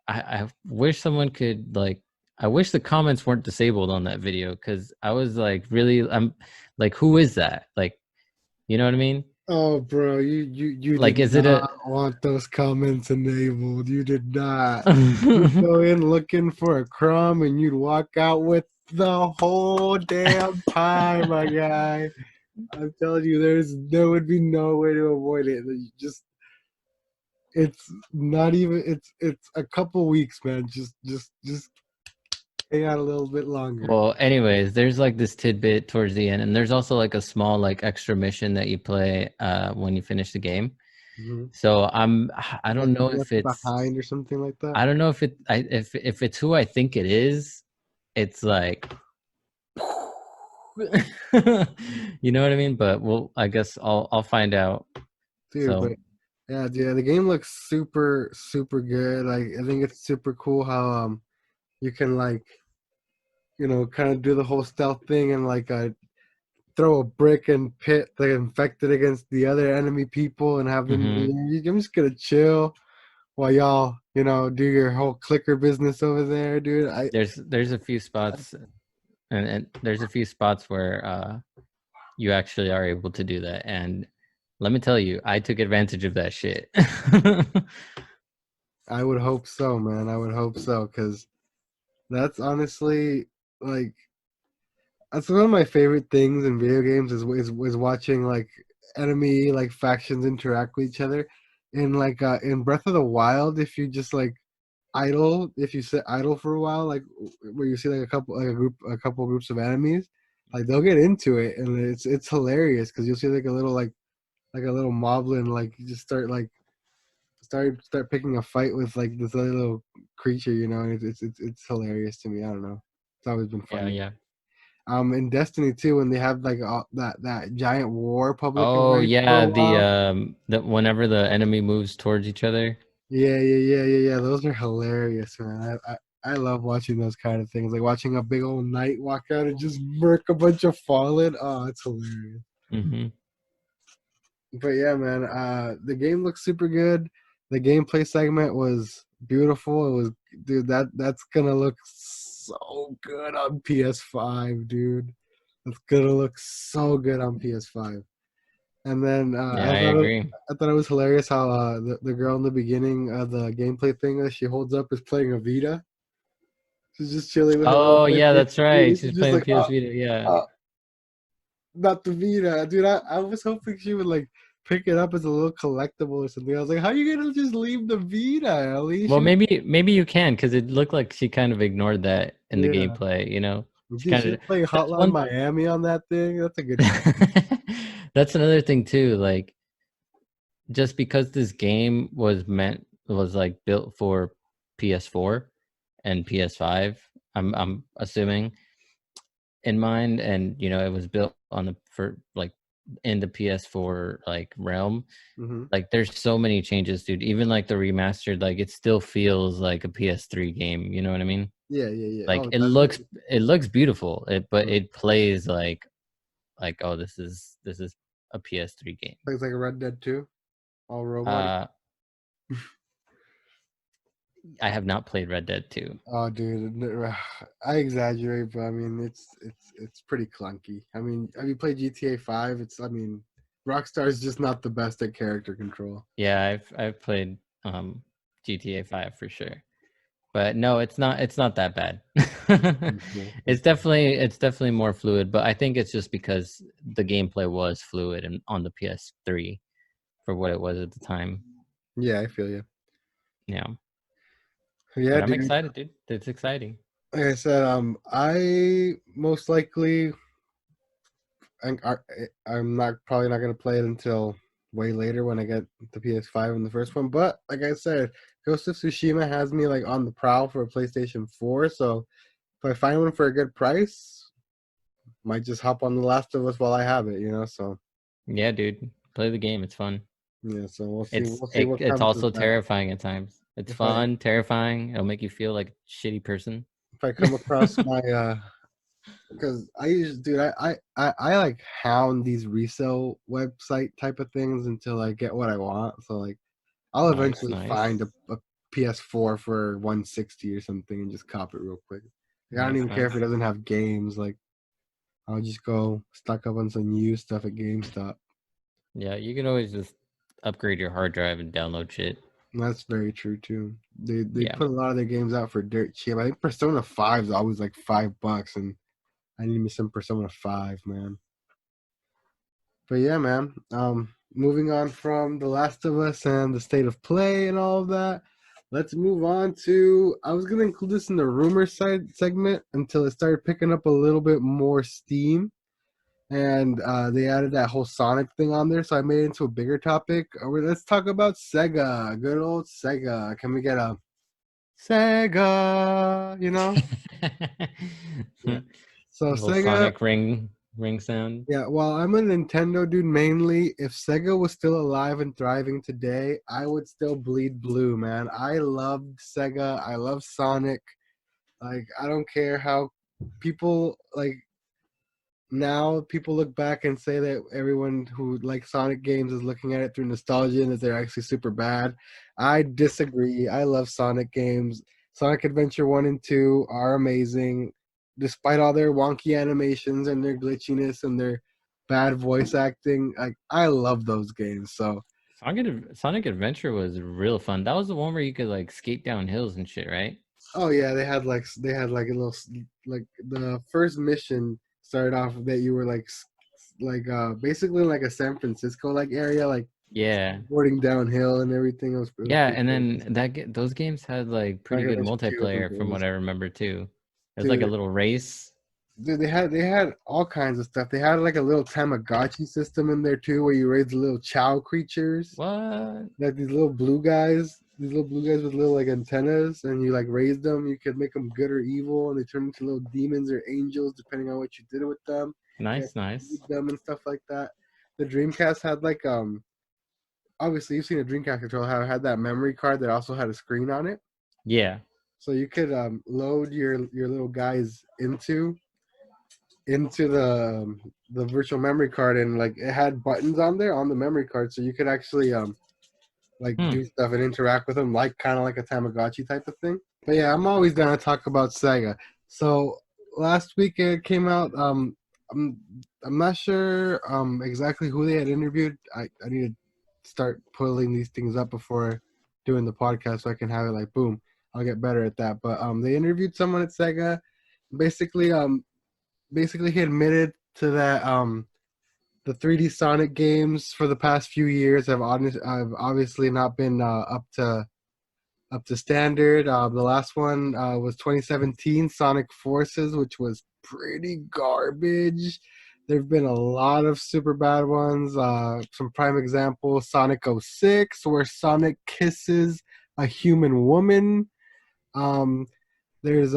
I wish someone could like I wish the comments weren't disabled on that video because I was like really I'm like who is that? Like you know what I mean? Oh, bro, you did Like is it not a want those comments enabled. You did not. You'd go in looking for a crumb, and you'd walk out with the whole damn pie, my guy. I'm telling you, there would be no way to avoid it. You just it's not even it's a couple weeks, man. Just hang out a little bit longer. Well, anyways, there's like this tidbit towards the end, and there's also like a small like extra mission that you play when you finish the game. Mm-hmm. So I don't Like know if left it's behind or something like that. I don't know if if it's who I think it is. It's like you know what I mean? But well, I guess I'll find out. Dude, but So yeah, the game looks super good. Like I think it's super cool how you can like kind of do the whole stealth thing and like throw a brick and pit the infected against the other enemy people and have them. mhm. I'm just gonna chill while y'all do your whole clicker business over there, dude. There's a few spots and there's a few spots where you actually are able to do that. And let me tell you, I took advantage of that shit. I would hope so, man. I would hope so because that's honestly like that's one of my favorite things in video games is watching like enemy like factions interact with each other. In Breath of the Wild, if you just like idle, if you sit idle for a while, like where you see like a couple groups of enemies, like they'll get into it and it's hilarious because you'll see like a little moblin like you just start picking a fight with like this other little creature, and it's hilarious to me. I don't know. It's always been Yeah, funny. yeah. In Destiny 2 when they have like that giant war public Oh event for yeah, a while. the whenever the enemy moves towards each other. Yeah. Those are hilarious, man. I love watching those kind of things. Like watching a big old knight walk out and just murk a bunch of fallen. Oh, it's hilarious. Hmm. But yeah, man, the game looks super good. The gameplay segment was beautiful. It was, dude, that's gonna look so good on PS5, dude. That's gonna look so good on PS5. And then Yeah, I agree. I thought it was hilarious how the girl in the beginning of the gameplay thing that she holds up is playing a Vita. She's just chilling with her little Oh yeah, that's right. PlayStation. She's She's just playing like, the PS Vita. Yeah. uh, not the Vita, dude. I was hoping she would like pick it up as a little collectible or something. I was like, how are you gonna just leave the Vita, Ellie? Well, She was, maybe you can because it looked like she kind of ignored that in the yeah, gameplay. You know, she dude. kind She of was playing that's Hotline one. Miami on that thing. That's a good time. That's another thing too. Like just because this game was like built for PS4 and PS5, I'm assuming in mind, and you know it was built on the for like in the PS4 like realm. Hmm. Like there's so many changes, dude. Even like the remastered, like it still feels like a PS3 game. You know what I mean? Yeah. Like Oh, definitely. it looks beautiful, but Mhm. it plays like like, oh, this is a PS3 game. It's like a Red Dead 2, all robot. Uh, I have not played Red Dead 2. Oh, dude, I exaggerate, but I mean it's pretty clunky. I mean, have you played GTA 5? Rockstar is just not the best at character control. Yeah, I've played GTA 5 for sure. But no, it's not that bad. It's definitely more fluid, but I think it's just because the gameplay was fluid and on the PS3 for what it was at the time. Yeah, I feel you. Yeah. Yeah, But I'm dude. excited, dude. It's exciting. Like I said, I most likely I'm not probably not gonna play it until way later when I get the PS5 and the first one. But like I said, Ghost of Tsushima has me like on the prowl for a PlayStation 4. So if I find one for a good price, might just hop on The Last of Us while I have it. So Yeah, dude. Play the game. It's fun. yeah. So we'll see. It's We'll see what it's comes of also that. terrifying at times. It's If I fun, terrifying. It'll make you feel like a shitty person. if I come across my because I usually, dude, I like hound these resale website type of things until I get what I want. So like, I'll Nice, eventually nice. find a PS4 for 160 or something and just cop it real quick. Like, I don't Nice, even care if it nice. doesn't have games. Like, I'll just go stock up on some used stuff at GameStop. Yeah, you can always just upgrade your hard drive and download shit. And that's very true too. They Yeah. put a lot of their games out for dirt cheap. I think Persona 5 is always like $5, and I need me some Persona 5, man. But yeah, man. Moving on from The Last of Us and the state of play and all of that, let's move on to. I was gonna include this in the rumor side segment until it started picking up a little bit more steam, and they added that whole Sonic thing on there, so I made it into a bigger topic. Let's talk about Sega. Good old Sega. Can we get a Sega? Yeah. So Little Sega. Sonic ring sound. Yeah, well, I'm a Nintendo dude mainly. If Sega was still alive and thriving today, I would still bleed blue, man. I loved Sega. I love Sonic. Like, I don't care how people like now people look back and say that everyone who likes Sonic games is looking at it through nostalgia and that they're actually super bad. I disagree. I love Sonic games. Sonic Adventure 1 and 2 are amazing. Despite all their wonky animations and their glitchiness and their bad voice acting, I love those games. So, Sonic Adventure was real fun. That was the one where you could like skate down hills and shit, right? oh yeah, they had like a little like the first mission started off that you were basically like a San Francisco like area, like Yeah. boarding downhill and everything. It was Yeah, pretty and cool. then those games had like pretty Sonic good Adventure 2 was multiplayer from what amazing. I remember too. It was like a Dude, little race. they had all kinds of stuff. They had like a little Tamagotchi system in there too, where you raise the little Chow creatures, What? like these little blue guys with little like antennas, and you like raise them. You could make them good or evil, and they turn into little demons or angels depending on what you did with them. You have Nice, to feed nice. them and stuff like that. The Dreamcast had like obviously you've seen a Dreamcast controller how it had that memory card that also had a screen on it. Yeah. So you could load your little guys into the virtual memory card, and like it had buttons on there on the memory card, so you could actually like Hmm. do stuff and interact with them, like kind of like a Tamagotchi type of thing. But yeah, I'm always down to talk about Sega. So last week it came out. I'm I'm not sure exactly who they had interviewed. I need to start pulling these things up before doing the podcast so I can have it like boom. I'll get better at that. But they interviewed someone at Sega. Basically, he admitted to that the 3D Sonic games for the past few years have obviously not been up to standard. The last one was 2017 Sonic Forces, which was pretty garbage. There've been a lot of super bad ones. Some prime examples: Sonic '06, where Sonic kisses a human woman. Um, there's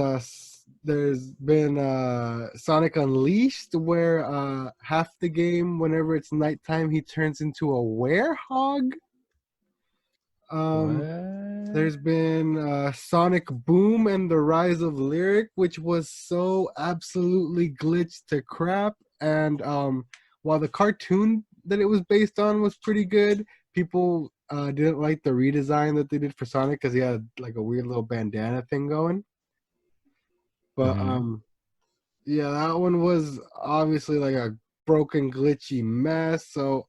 been Sonic Unleashed where half the game, whenever it's nighttime, he turns into a werehog. Um, What? there's been Sonic Boom and the Rise of Lyric, which was so absolutely glitched to crap. And while the cartoon that it was based on was pretty good, people didn't like the redesign that they did for Sonic because he had like a weird little bandana thing going. But Mm-hmm. yeah, that one was obviously like a broken, glitchy mess. So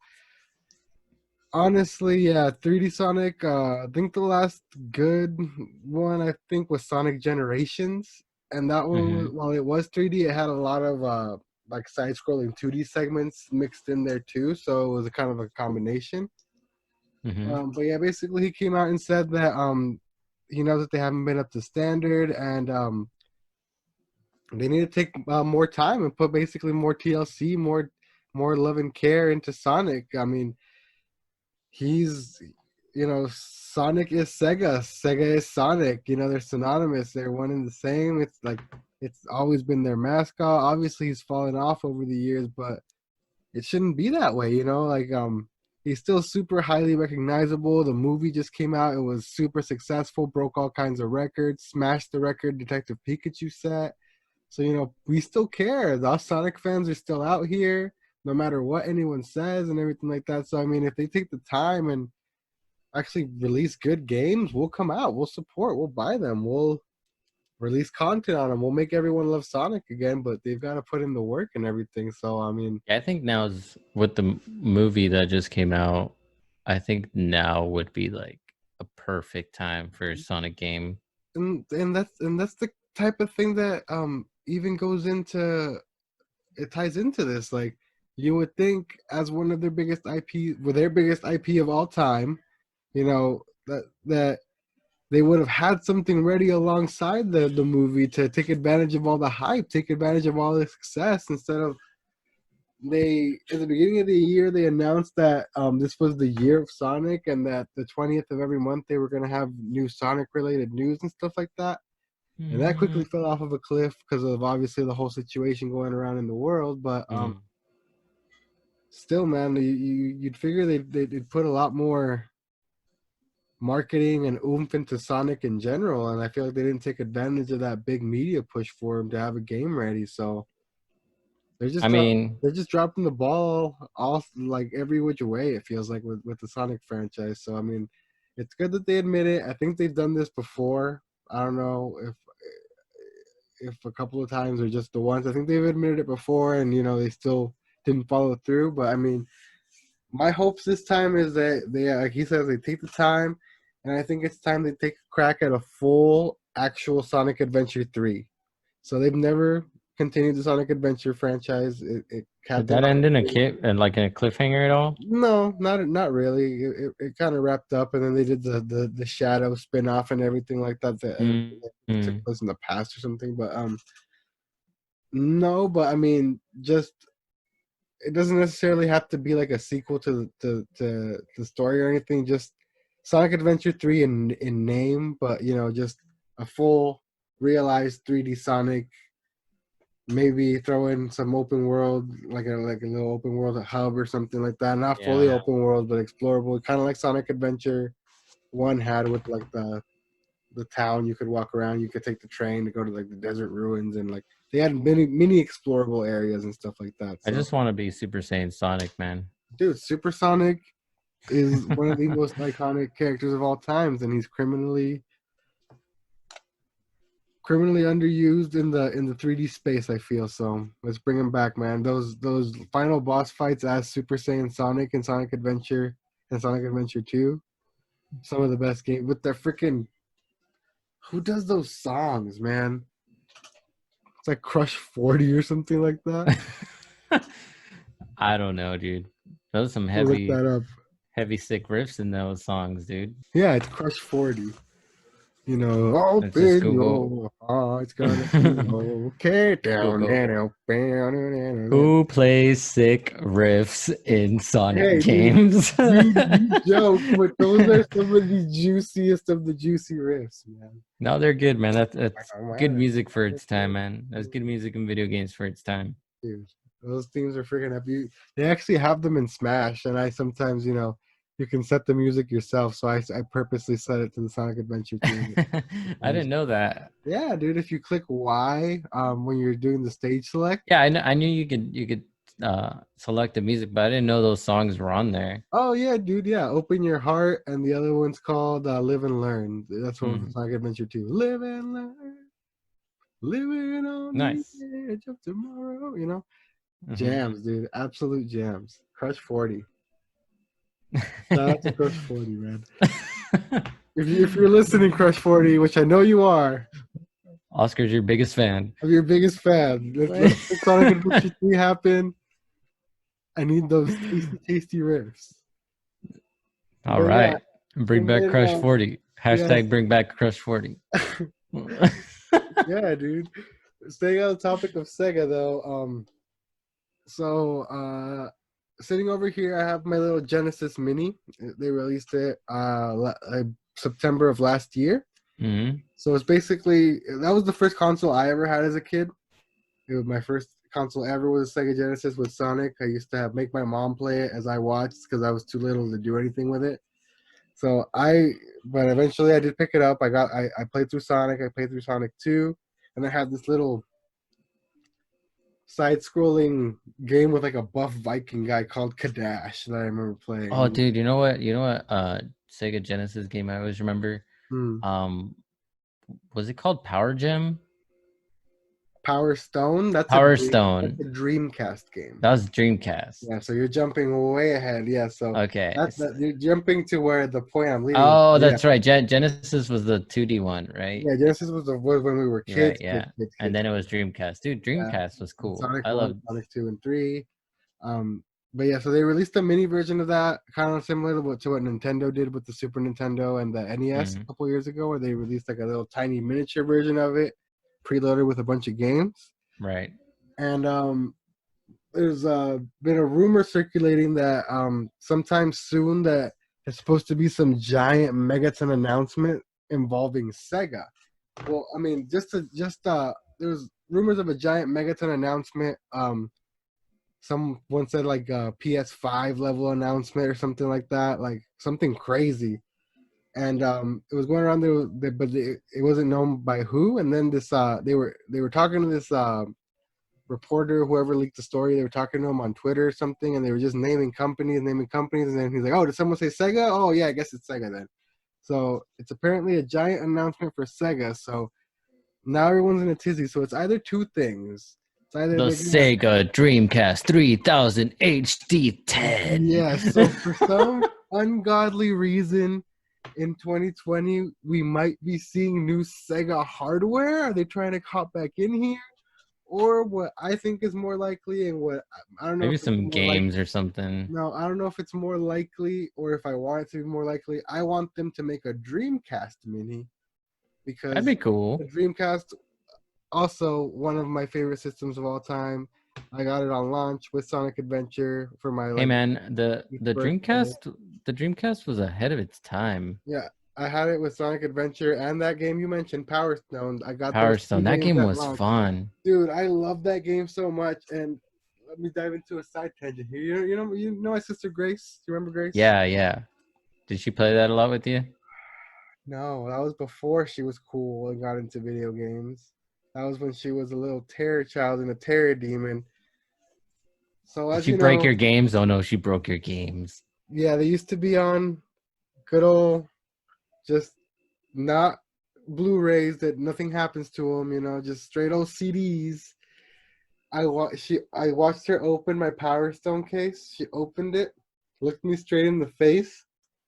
honestly, yeah, 3D Sonic. I think the last good one I think was Sonic Generations, and that one was, Mm-hmm. while it was 3D, it had a lot of like side-scrolling 2D segments mixed in there too. So it was a kind of a combination. Mm-hmm. But yeah, basically he came out and said that he knows that they haven't been up to standard, and they need to take more time and put basically more TLC, more love and care into Sonic. I mean, he's Sonic is Sega, Sega is Sonic. They're synonymous, they're one and the same. It's like it's always been their mascot. Obviously he's fallen off over the years, but it shouldn't be that way. Like he's still super highly recognizable. The movie just came out, it was super successful, broke all kinds of records, smashed the record Detective Pikachu set. So we still care. The Sonic fans are still out here no matter what anyone says and everything like that. So I mean, if they take the time and actually release good games, we'll come out, we'll support, we'll buy them, we'll release content on them, we'll make everyone love Sonic again. But they've got to put in the work and everything. So I mean, I think now's with the movie that just came out. I think now would be like a perfect time for a Sonic game. and that's the type of thing that even goes into it, ties into this. Like, you would think as one of their biggest IP, with their biggest IP of all time, that they would have had something ready alongside the movie to take advantage of all the hype, take advantage of all the success. Instead of, they at the beginning of the year they announced that this was the year of Sonic, and that the 20th of every month they were going to have new Sonic related news and stuff like that. And that quickly fell off of a cliff because of obviously the whole situation going around in the world. But Mm. still, man, you'd figure they'd put a lot more marketing and oomph into Sonic in general, and I feel like they didn't take advantage of that big media push for him to have a game ready. So they're I just mean, they're just dropping the ball all like every which way. It feels like with the Sonic franchise. So I mean, it's good that they admit it. I think they've done this before. I don't know if a couple of times or just the once. I think they've admitted it before, and they still didn't follow through. But I mean, my hopes this time is that they, like he says, they take the time, and I think it's time they take a crack at a full actual Sonic Adventure 3. So they've never continued the Sonic Adventure franchise. It did had that their end in a kit and like in a cliffhanger at all? no, not really. It kind of wrapped up, and then they did the Shadow spin-off and everything like that. That took Mm-hmm. place in the past or something. But no, but I mean, just it doesn't necessarily have to be like a sequel to the story or anything. Just Sonic Adventure 3 in name, but just a full realized 3D Sonic. Maybe throw in some open world, like a little open world hub or something like that. Not fully Yeah. open world, but explorable, kind of like Sonic Adventure 1 had, with like the town you could walk around. You could take the train to go to like the desert ruins, and like they had mini explorable areas and stuff like that. I So, just want to be Super Saiyan Sonic, man. dude, Super Sonic is one of the most iconic characters of all times, and he's criminally underused in the 3D space. I feel so. Let's bring him back, man. Those final boss fights as Super Saiyan Sonic and Sonic Adventure and Sonic Adventure 2, some of the best games with their freaking. Who does those songs, man? It's like Crush 40 or something like that. I don't know, dude. Those are some We'll look heavy, that up. heavy sick riffs in those songs, dude. Yeah, it's Crush 40. Let's just Open Google. your heart, it's gonna be okay. Down, Google. down, down, down, down. Who plays sick riffs in Sonic Hey, dude, games? you joke, but those are some of the juiciest of the juicy riffs, man. No, they're good, man. That's good music for its time, man. That's good music in video games for its time. Dude, those themes are freaking happy. They actually have them in Smash, and I sometimes, you can set the music yourself. So I purposely set it to the Sonic Adventure theme. I didn't know that. Yeah, dude. If you click Y, when you're doing the stage select, Yeah, I knew you could selected music, but I didn't know those songs were on there. Oh yeah, dude. Yeah, Open Your Heart, and the other one's called Live and Learn. That's one from Hmm. Sonic Adventure 2. Live and learn, living on the Nice. edge of tomorrow. You know, Hmm. jams, dude. Absolute jams. Crush 40. Shout out to Crush 40, man. If you're listening, Crush 40, which I know you are, Oscar's your biggest fan. I'm your biggest fan. Let's make Sonic Adventure 3 happen. I need those tasty, tasty riffs. All But yeah, right. Bring and back then Crush 40. yes, Hashtag bring back Crush 40. yeah, dude. Staying on the topic of Sega though, so sitting over here, I have my little Genesis Mini. They released it September of last year. Hmm. So it's basically that was the first console I ever had as a kid. It was my first console ever was a Sega Genesis with Sonic. I used to make my mom play it as I watched because I was too little to do anything with it. But eventually I did pick it up. I played through Sonic. I played through Sonic 2, and I had this little side-scrolling game with like a buff Viking guy called Kadash that I remember Oh, playing. dude, you know what? You know what? Sega Genesis game I always remember. Hmm. Um, was it called Power Gem? Power Stone. Power That's Stone. a Dreamcast game. That was Dreamcast. Yeah, so you're jumping way ahead. Yeah, so Okay. you're jumping to where the point I'm leading. Oh, Yeah, that's right. Genesis was the 2D one, right? yeah. Genesis was when we were You're right. kids, Yeah. And kids. then it was Dreamcast. Dude, Yeah, Dreamcast was cool. Sonic I One, love. Sonic Two, and Three. But yeah, so they released a mini version of that, kind of similar to what Nintendo did with the Super Nintendo and the NES a Mhm. couple years ago, where they released like a little tiny miniature version of it, preloaded with a bunch of games. Right. And there's been a rumor circulating that sometime soon that there's supposed to be some giant megaton announcement involving Sega. Well, I mean, there's rumors of a giant megaton announcement. Someone said like a PS5 level announcement or something like that, like something crazy. And it was going around there, but it wasn't known by who. And then they were talking to this reporter, whoever leaked the story. They were talking to him on Twitter or something, and they were just naming companies, and then he's like, "Oh, did someone say Sega? Oh yeah, I guess it's Sega then." So it's apparently a giant announcement for Sega. So now everyone's in a tizzy. So it's either two things. It's either The they're gonna Sega Dreamcast 3000 HD10. yeah. So for some ungodly reason, in 2020, we might be seeing new Sega hardware. Are they trying to hop back in here? Or what I think is more likely, and what I don't know Maybe if it's some more like games or something. no, I don't know if it's more likely, or if I want it to be more likely. I want them to make a Dreamcast Mini That'd because be the cool. Dreamcast also one of my favorite systems of all time. I got it on launch with Sonic Adventure for my Hey like man, the 8th the birthday. Dreamcast was ahead of its time. Yeah, I had it with Sonic Adventure and that game you mentioned, Power Stone. I got those Power two Stone. That games game at was launch. fun. Dude, I love that game so much. And let me dive into a side tangent here. You know my sister Grace. Do you remember Grace? Yeah, yeah. Did she play that a lot with you? No, that was before she was cool and got into video games. That was when she was a little terror child and a terror demon. So Did as she you break know, your games? Oh no, she broke your games. yeah, they used to be on good old just not Blu-rays that nothing happens to them. Just straight old CDs. I watched her open my Power Stone case. She opened it, looked me straight in the face,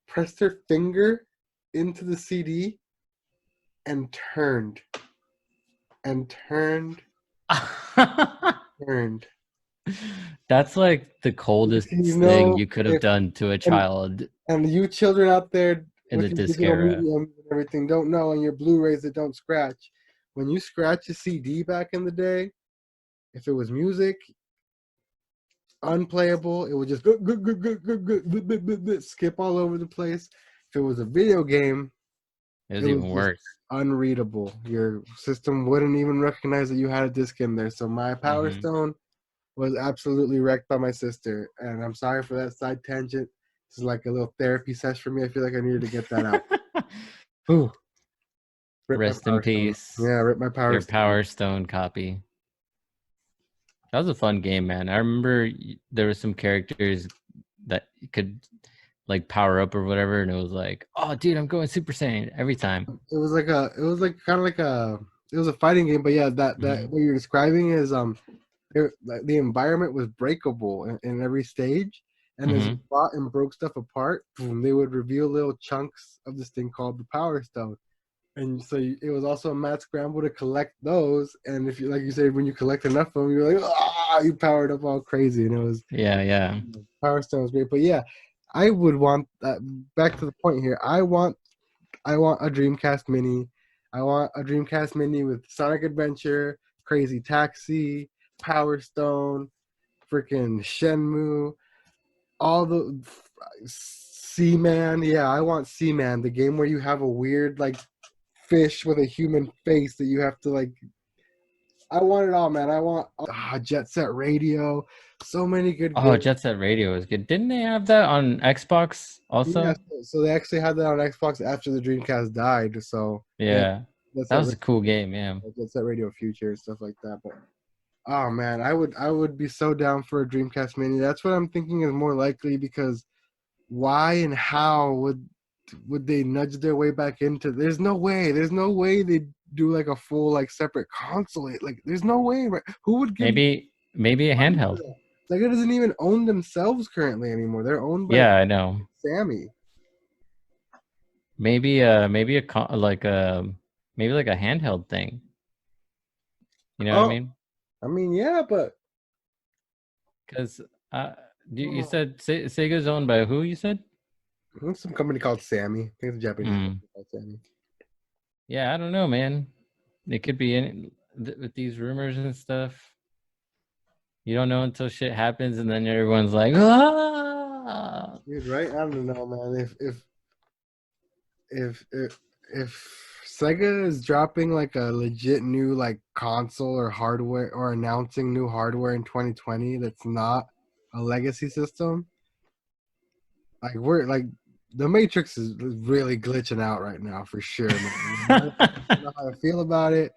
pressed her finger into the CD, and turned and turned, turned. That's like the coldest You thing know, you could have if done to a and child and you children out there in the with your disc digital era. mediums and everything don't know, and your Blu-rays that don't scratch. When you scratch a CD back in the day, if it was music, unplayable. It would just skip all over the place. If it was a video game, It it was was even just worse. unreadable. Your system wouldn't even recognize that you had a disc in there. So my Power Hmm. Stone was absolutely wrecked by my sister. And I'm sorry for that side tangent. This is like a little therapy session for me. I feel like I needed to get that out. Ooh, rip my Rest in Power Stone. peace. Yeah, rip my Power Your Stone. Power Stone copy. That was a fun game, man. I remember there were some characters that you could like power up or whatever, and it was like, oh, dude, I'm going Super Saiyan every time. It was like kind of like it was a fighting game, but yeah, that Hmm. what you're describing is like, the environment was breakable in every stage, and as you Hmm. fought and broke stuff apart, boom, they would reveal little chunks of this thing called the Power Stone. And so it was also a mad scramble to collect those. And if you, like you said, when you collect enough of them, you're like, ah, you powered up all crazy. And it was Yeah, yeah. Power Stone was great. But yeah, I would want that. Back to the point here. I want a Dreamcast Mini. I want a Dreamcast Mini with Sonic Adventure, Crazy Taxi, Power Stone, freaking Shenmue, all the Seaman. Yeah, I want Seaman, the game where you have a weird like fish with a human face that you have to like. I want it all, man. I want Jet Set Radio. So many good Oh, games. Jet Set Radio is good. Didn't they have that on Xbox Yeah, also? so they actually had that on Xbox after the Dreamcast died. So yeah, Yeah, that's that that was a cool game. Yeah. Jet Set Radio Future and stuff like that. But oh man, I would be so down for a Dreamcast Mini. That's what I'm thinking is more likely because why and how would they nudge their way back into? There's no way they do like a full like separate console. Like there's no way. Right? Who would give Maybe a money for handheld. that? Sega doesn't even own themselves currently anymore. They're owned by Yeah, I know. Sammy. Maybe maybe like a handheld thing. You know what I Oh, mean? I mean, yeah, but Because uh, you oh, said Sega's owned by who? You said? there's some company called Sammy. I think it's a Japanese Mm. company called Sammy. Yeah, I don't know, man. It could be with these rumors and stuff. You don't know until shit happens, and then everyone's like, ah. Dude, right? I don't know, man. If Sega is dropping like a legit new like console or hardware or announcing new hardware in 2020 that's not a legacy system, like we're like the Matrix is really glitching out right now for sure, man. I don't know how I feel about it.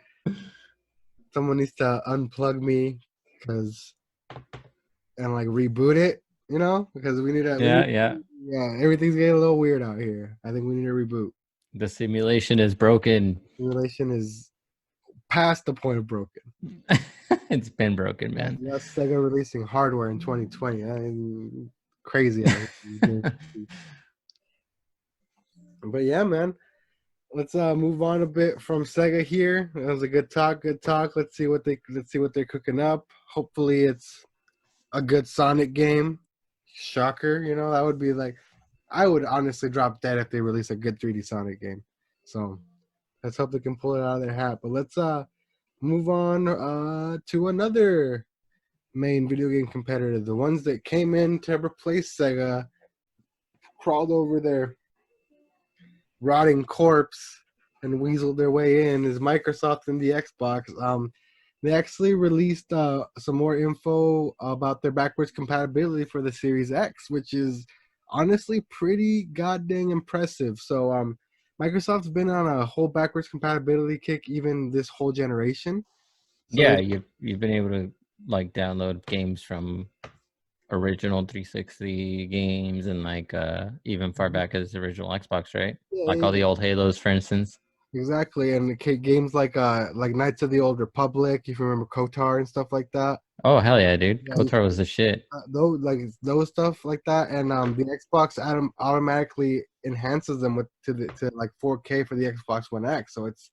Someone needs to unplug me because and like reboot it, you know, because we Yeah, need yeah. yeah, everything's getting a little weird out here. I think we need a reboot. The simulation is broken. Simulation is past the point of broken. It's been broken, man. That's Sega releasing hardware in 2020. I mean, crazy out here. But yeah, man. Let's move on a bit from Sega here. That was a good talk, good talk. Let's see what they're cooking up. Hopefully it's a good Sonic game. Shocker, you know, that would be like I would honestly drop dead if they release a good 3D Sonic game. So let's hope they can pull it out of their hat. But let's move on to another main video game competitor. The ones that came in to replace Sega, crawled over their rotting corpse and weaseled their way in is Microsoft and the Xbox. They actually released some more info about their backwards compatibility for the Series X, which is honestly pretty goddamn impressive. So Microsoft's been on a whole backwards compatibility kick even this whole generation. So Yeah, they you've been able to like download games from original 360 games and like even far back as the original Xbox, right? Like all yeah, the old Halos, for instance. exactly, and games like Knights of the Old Republic, if you remember KOTOR and stuff like that. Oh hell yeah, dude! Yeah, KOTOR was the shit. those stuff like that, and the Xbox automatically enhances them with to like 4K for the Xbox One X. So it's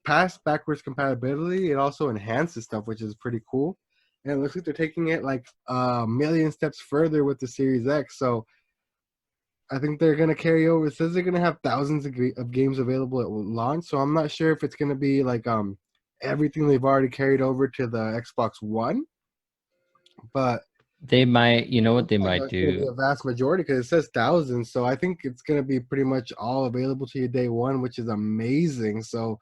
past backwards compatibility. It also enhances stuff, which is pretty cool. And it looks like they're taking it like a million steps further with the Series X. So I think they're gonna carry over. It says they're gonna have thousands of games available at launch. So I'm not sure if it's gonna be like everything they've already carried over to the Xbox One, but They might, you know what looks they like might it's going to be do? a vast majority because it says thousands. So I think it's going to be pretty much all available to you day one, which is amazing. So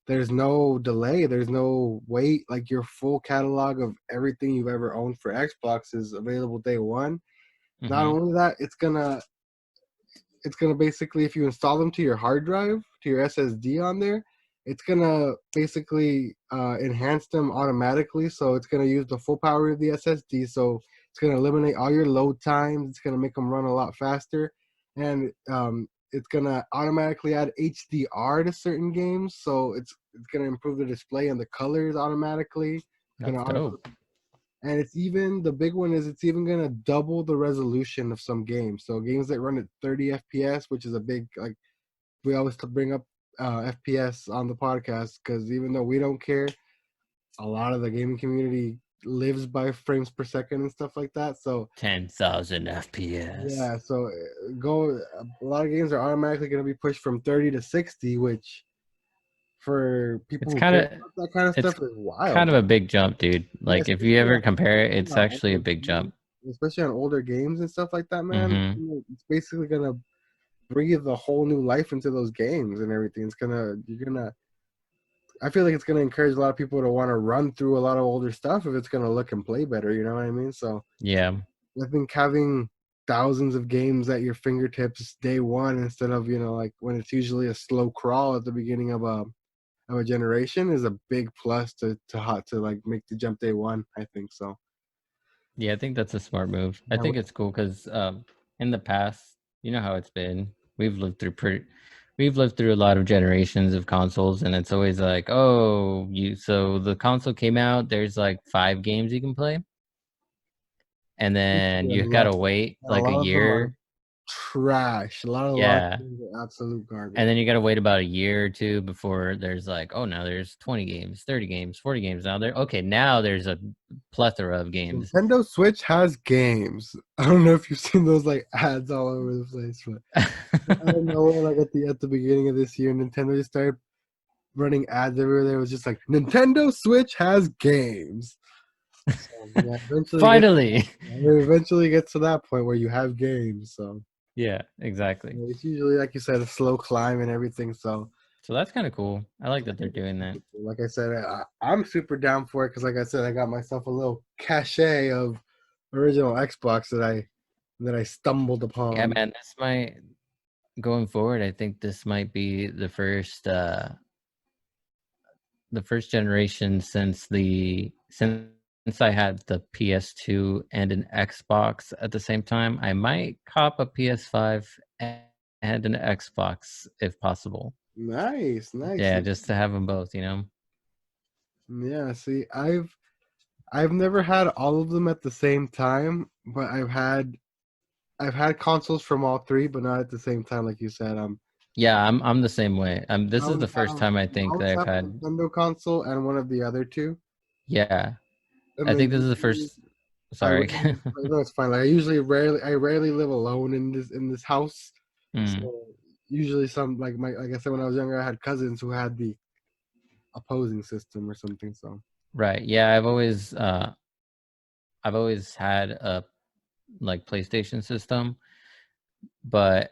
there's no delay, there's no wait. Like your full catalog of everything you've ever owned for Xbox is available day one. Not Hmm. only that, it's gonna basically if you install them to your hard drive, to your SSD on there, it's gonna basically enhance them automatically. So it's gonna use the full power of the SSD. So it's gonna eliminate all your load times. It's gonna make them run a lot faster, and it's gonna automatically add HDR to certain games. So it's gonna improve the display and the colors automatically. It's That's gonna dope. and it's even the big one is it's even gonna double the resolution of some games. So games that run at 30 FPS, which is a big like we always bring up FPS on the podcast because even though we don't care, a lot of the gaming community lives by frames per second and stuff like that. So 10,000 FPS. yeah, so go a lot of games are automatically going to be pushed from 30 to 60, which for people It's who kind care of about that kind of it's stuff is kind wild. of a big jump, dude. Yeah, Like if you ever compare it, it's actually a older big games, jump. especially on older games and stuff like that, man. Mm-hmm. It's basically gonna breathe a whole new life into those games and everything. You're gonna I feel like it's gonna encourage a lot of people to want to run through a lot of older stuff if it's gonna look and play better. You know what I mean? So Yeah. I think having thousands of games at your fingertips day one instead of like when it's usually a slow crawl at the beginning of a generation is a big plus to like make the jump day one. I think so. Yeah, I think that's a smart move. I Yeah, think it's cool because in the past, you know how it's been. We've lived through we've lived through a lot of generations of consoles, and it's always like, oh, so the console came out. There's like 5 games you can play, and then you less. gotta wait And a like a lot of them are year. trash. A lot of launch Yeah, games are absolute garbage. and then you gotta wait about a year or two before there's like, oh, now there's 20 games, 30 games, 40 games. Now there's a plethora of games. Nintendo Switch has games. I don't know if you've seen those like ads all over the place, but I don't know. Like at the beginning of this year, Nintendo just started running ads everywhere. There was just like Nintendo Switch has games. So yeah, Finally. eventually gets to that point where you have games. So Yeah, exactly. it's usually like you said, a slow climb and everything. So So that's kind of cool. I like that they're doing that. like I said, I'm super down for it because like I said, I got myself a little cachet of original Xbox that I stumbled Yeah, upon. man, this might going forward, I think this might be the first generation since I had the PS2 and an Xbox at the same time. I might cop a PS5 and an Xbox if possible. Nice, nice. Yeah, just to have them both, you know. Yeah, see, I've never had all of them at the same time, but I've had consoles from all three, but not at the same time, like you said. Yeah, I'm the same way. I This is the always first have time I I think always that I've have a had. Nintendo console and one of the other two, Yeah, and I then think this is the usually first. Sorry. no, it's fine. Like I rarely live alone in this house, Mm, so usually like I said when I was younger, I had cousins who had the opposing system or something. So right. Yeah, I've always had a like PlayStation system, but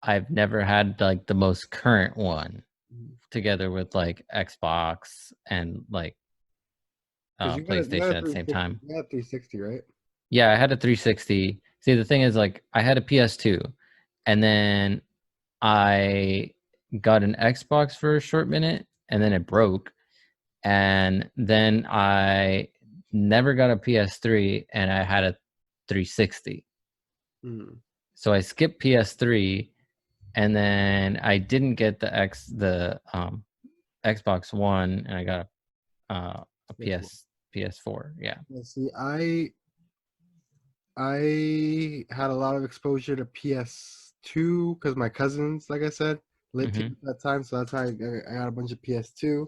I've never had like the most current one together with like Xbox and like because you had PlayStation a at the same time. you had 360, right? Yeah, I had a 360. See, the thing is like I had a PS2 and then I got an Xbox for a short minute and then it broke. And then I never got a PS3 and I had a 360. Mm. So I skipped PS3 and then I didn't get the Xbox One and I got a Yes, well, PS4. Yeah. yeah, see, I had a lot of exposure to PS2 because my cousins, like I said, lived here Hmm. at that time, so that's why I got a bunch of PS2.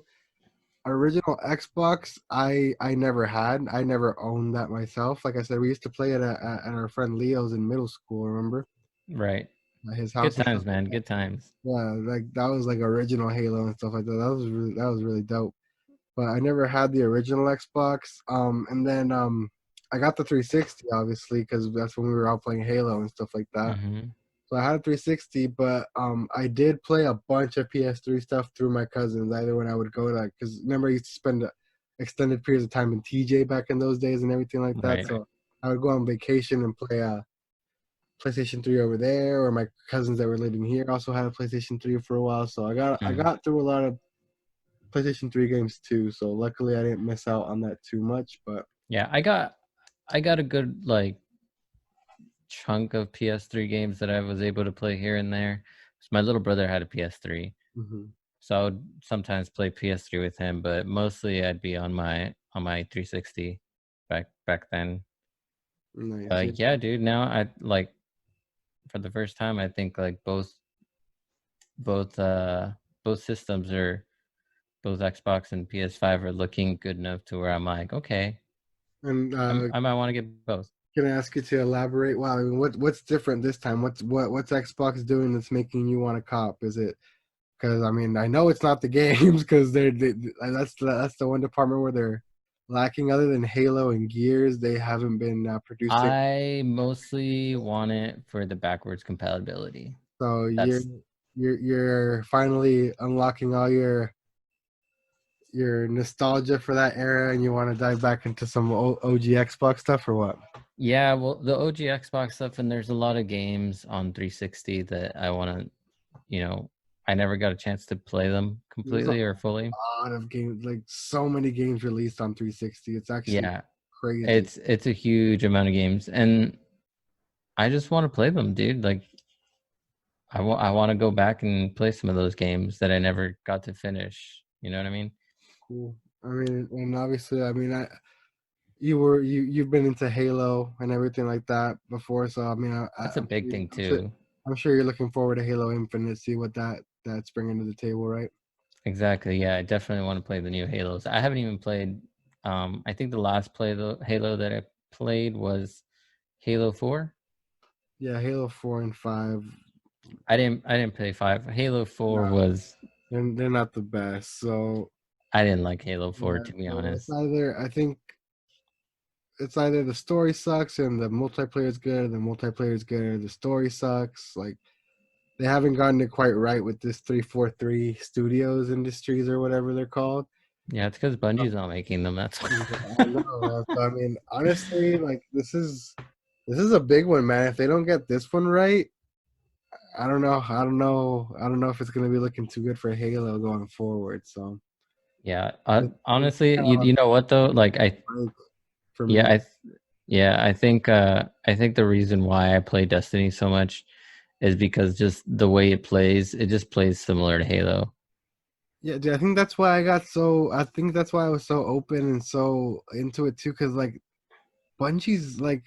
Original Xbox, I never had. I never owned that myself. Like I said, we used to play it at our friend Leo's in middle school. Remember Right. at his Good house and stuff times, like man. that. Good times. Yeah, like that was like original Halo and stuff like that. That was really dope. But I never had the original Xbox. And then I got the 360 obviously because that's when we were all playing Halo and stuff like that. Hmm. So I had a 360, but I did play a bunch of PS3 stuff through my cousins. Either when I would go to, because remember I used to spend extended periods of time in TJ back in those days and everything like that. Right. So I would go on vacation and play PlayStation 3 over there, or my cousins that were living here also had a PlayStation 3 for a while. So I Mm. got through a lot of PlayStation 3 games too. So luckily I didn't miss out on that too much. But Yeah, I got a good like chunk of PS3 games that I was able to play here and there. So my little brother had a PS3, mhm. so I would sometimes play PS3 with him, but mostly I'd be on my 360 back then. Nice. Yeah. Yeah, dude. Now I like for the first time, I think like both both systems are both Xbox and PS5 are looking good enough to where I'm like, okay, And I might want to get both. can I ask you to elaborate? Wow, I mean, what's different this time? What's Xbox doing that's making you want to cop? Is it because I mean I know it's not the games because that's the one department where they're lacking. Other than Halo and Gears, they haven't been producing. I mostly want it for the backwards compatibility. So That's you're finally unlocking all your nostalgia for that era, and you want to dive back into some OG Xbox stuff or what? yeah, well, the OG Xbox stuff, and there's a lot of games on 360 that I want to, I never got a chance to play them There's a completely or fully. lot of games, like so many games released on 360. It's actually Yeah, crazy. it's a huge amount of games, and I just want to play them, dude. Like I want to go back and play some of those games that I never got to finish. You know what I mean? Cool. I mean, and obviously, I mean, you've been into Halo and everything like that before, so I mean, That's a big thing I'm sure too. I'm sure you're looking forward to Halo Infinite, see what that's bringing to the table, right? Exactly. Yeah, I definitely want to play the new Halos. I haven't even played. I think the last Halo that I played was Halo 4. Yeah, Halo 4 and 5, I didn't play 5. Halo 4 no, was they're not the best. So I didn't like Halo 4 yeah, to be so it's honest. either I think it's either the story sucks and the multiplayer is good, or the multiplayer is good, or the story sucks. Like they haven't gotten it quite right with this 343 Studios Industries or whatever they're called. Yeah, it's because Bungie's not making them. That's Yeah, I know. So, I mean, honestly, like this is a big one, man. If they don't get this one right, I don't know. I don't know if it's gonna be looking too good for Halo going forward. So yeah. it's Honestly, kind of you know what though? Like a break for yeah, me. I think the reason why I play Destiny so much is because just the way it plays, it just plays similar to Halo. Yeah, dude, I think that's why I got so. I think that's why I was so open and so into it too, because like Bungie's like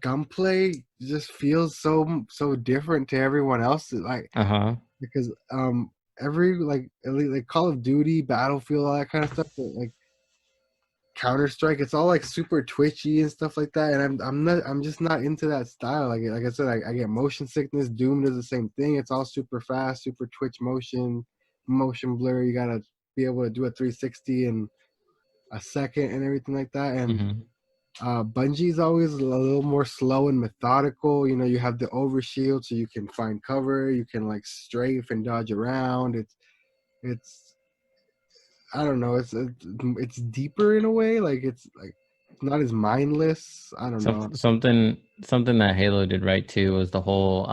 gunplay just feels so different to everyone else. Like Uh-huh. because every like like Call of Duty, Battlefield, all that kind of stuff, but like Counter Strike, it's all like super twitchy and stuff like that. And I'm just not into that style. Like I said, I get motion sickness. Doom does the same thing. It's all super fast, super twitch motion blur. You gotta be able to do a 360 in a second and everything like that. And Hmm. Bungie's always a little more slow and methodical. You know, you have the overshield so you can find cover. You can like strafe and dodge around. It's I don't know. It's deeper in a way. Like it's not as mindless. I don't know. Something that Halo did right too was the whole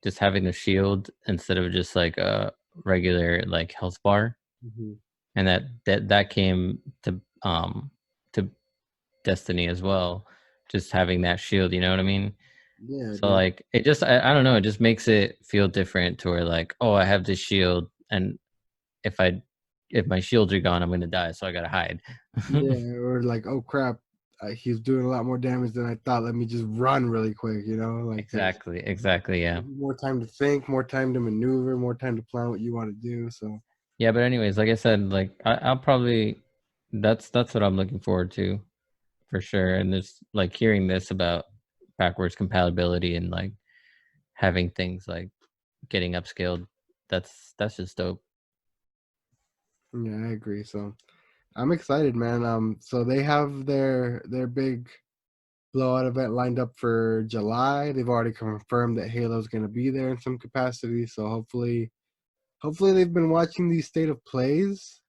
just having a shield instead of just like a regular like health bar. Hmm. And that came to Destiny as well. Just having that shield, you know what I mean? Yeah, So dude. like it just I don't know, it just makes it feel different to where like, oh, I have this shield and if I if my shields are gone, I'm gonna die, so I gotta hide. Yeah, or like, oh crap, he's doing a lot more damage than I thought. Let me just run really quick. You know, like Exactly, yeah. more time to think, more time to maneuver, more time to plan what you want to do. So Yeah, but anyways, like I said, like I'll probably that's what I'm looking forward to for sure. And just like hearing this about backwards compatibility and like having things like getting upscaled, that's just dope. yeah, I agree. So I'm excited, man. So they have their big blowout event lined up for July. They've already confirmed that Halo's going to be there in some capacity. So hopefully they've been watching these state of plays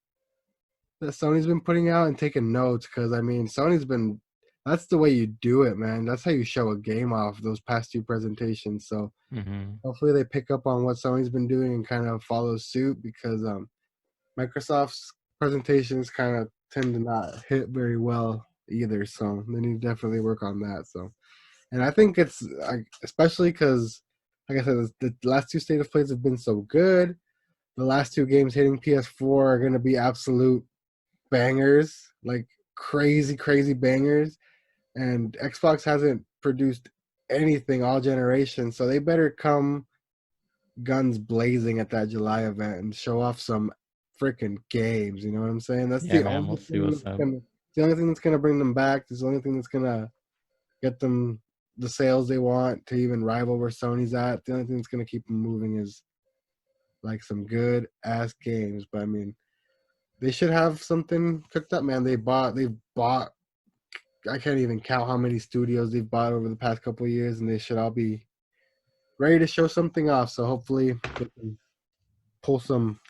that Sony's been putting out and taking notes because I mean Sony's been that's the way you do it, man. That's how you show a game off those past two presentations. So Hmm. hopefully they pick up on what Sony's been doing and kind of follow suit because Microsoft's presentations kind of tend to not hit very well either, so they need to definitely work on that. So, and I think it's especially because, like I said, the last two state of plays have been so good. The last two games hitting PS4 are going to be absolute bangers, like crazy, crazy bangers. And Xbox hasn't produced anything all generation, so they better come guns blazing at that July event and show off some freaking games. You know what I'm saying? That's Yeah, the man, only we'll see thing what's that's up. gonna, the only thing that's gonna bring them back. It's the only thing that's gonna get them the sales they want to even rival where Sony's at. The only thing that's gonna keep them moving is like some good ass games. But I mean, they should have something cooked up, man. They've bought. I can't even count how many studios they've bought over the past couple of years, and they should all be ready to show something off. So hopefully they can pull some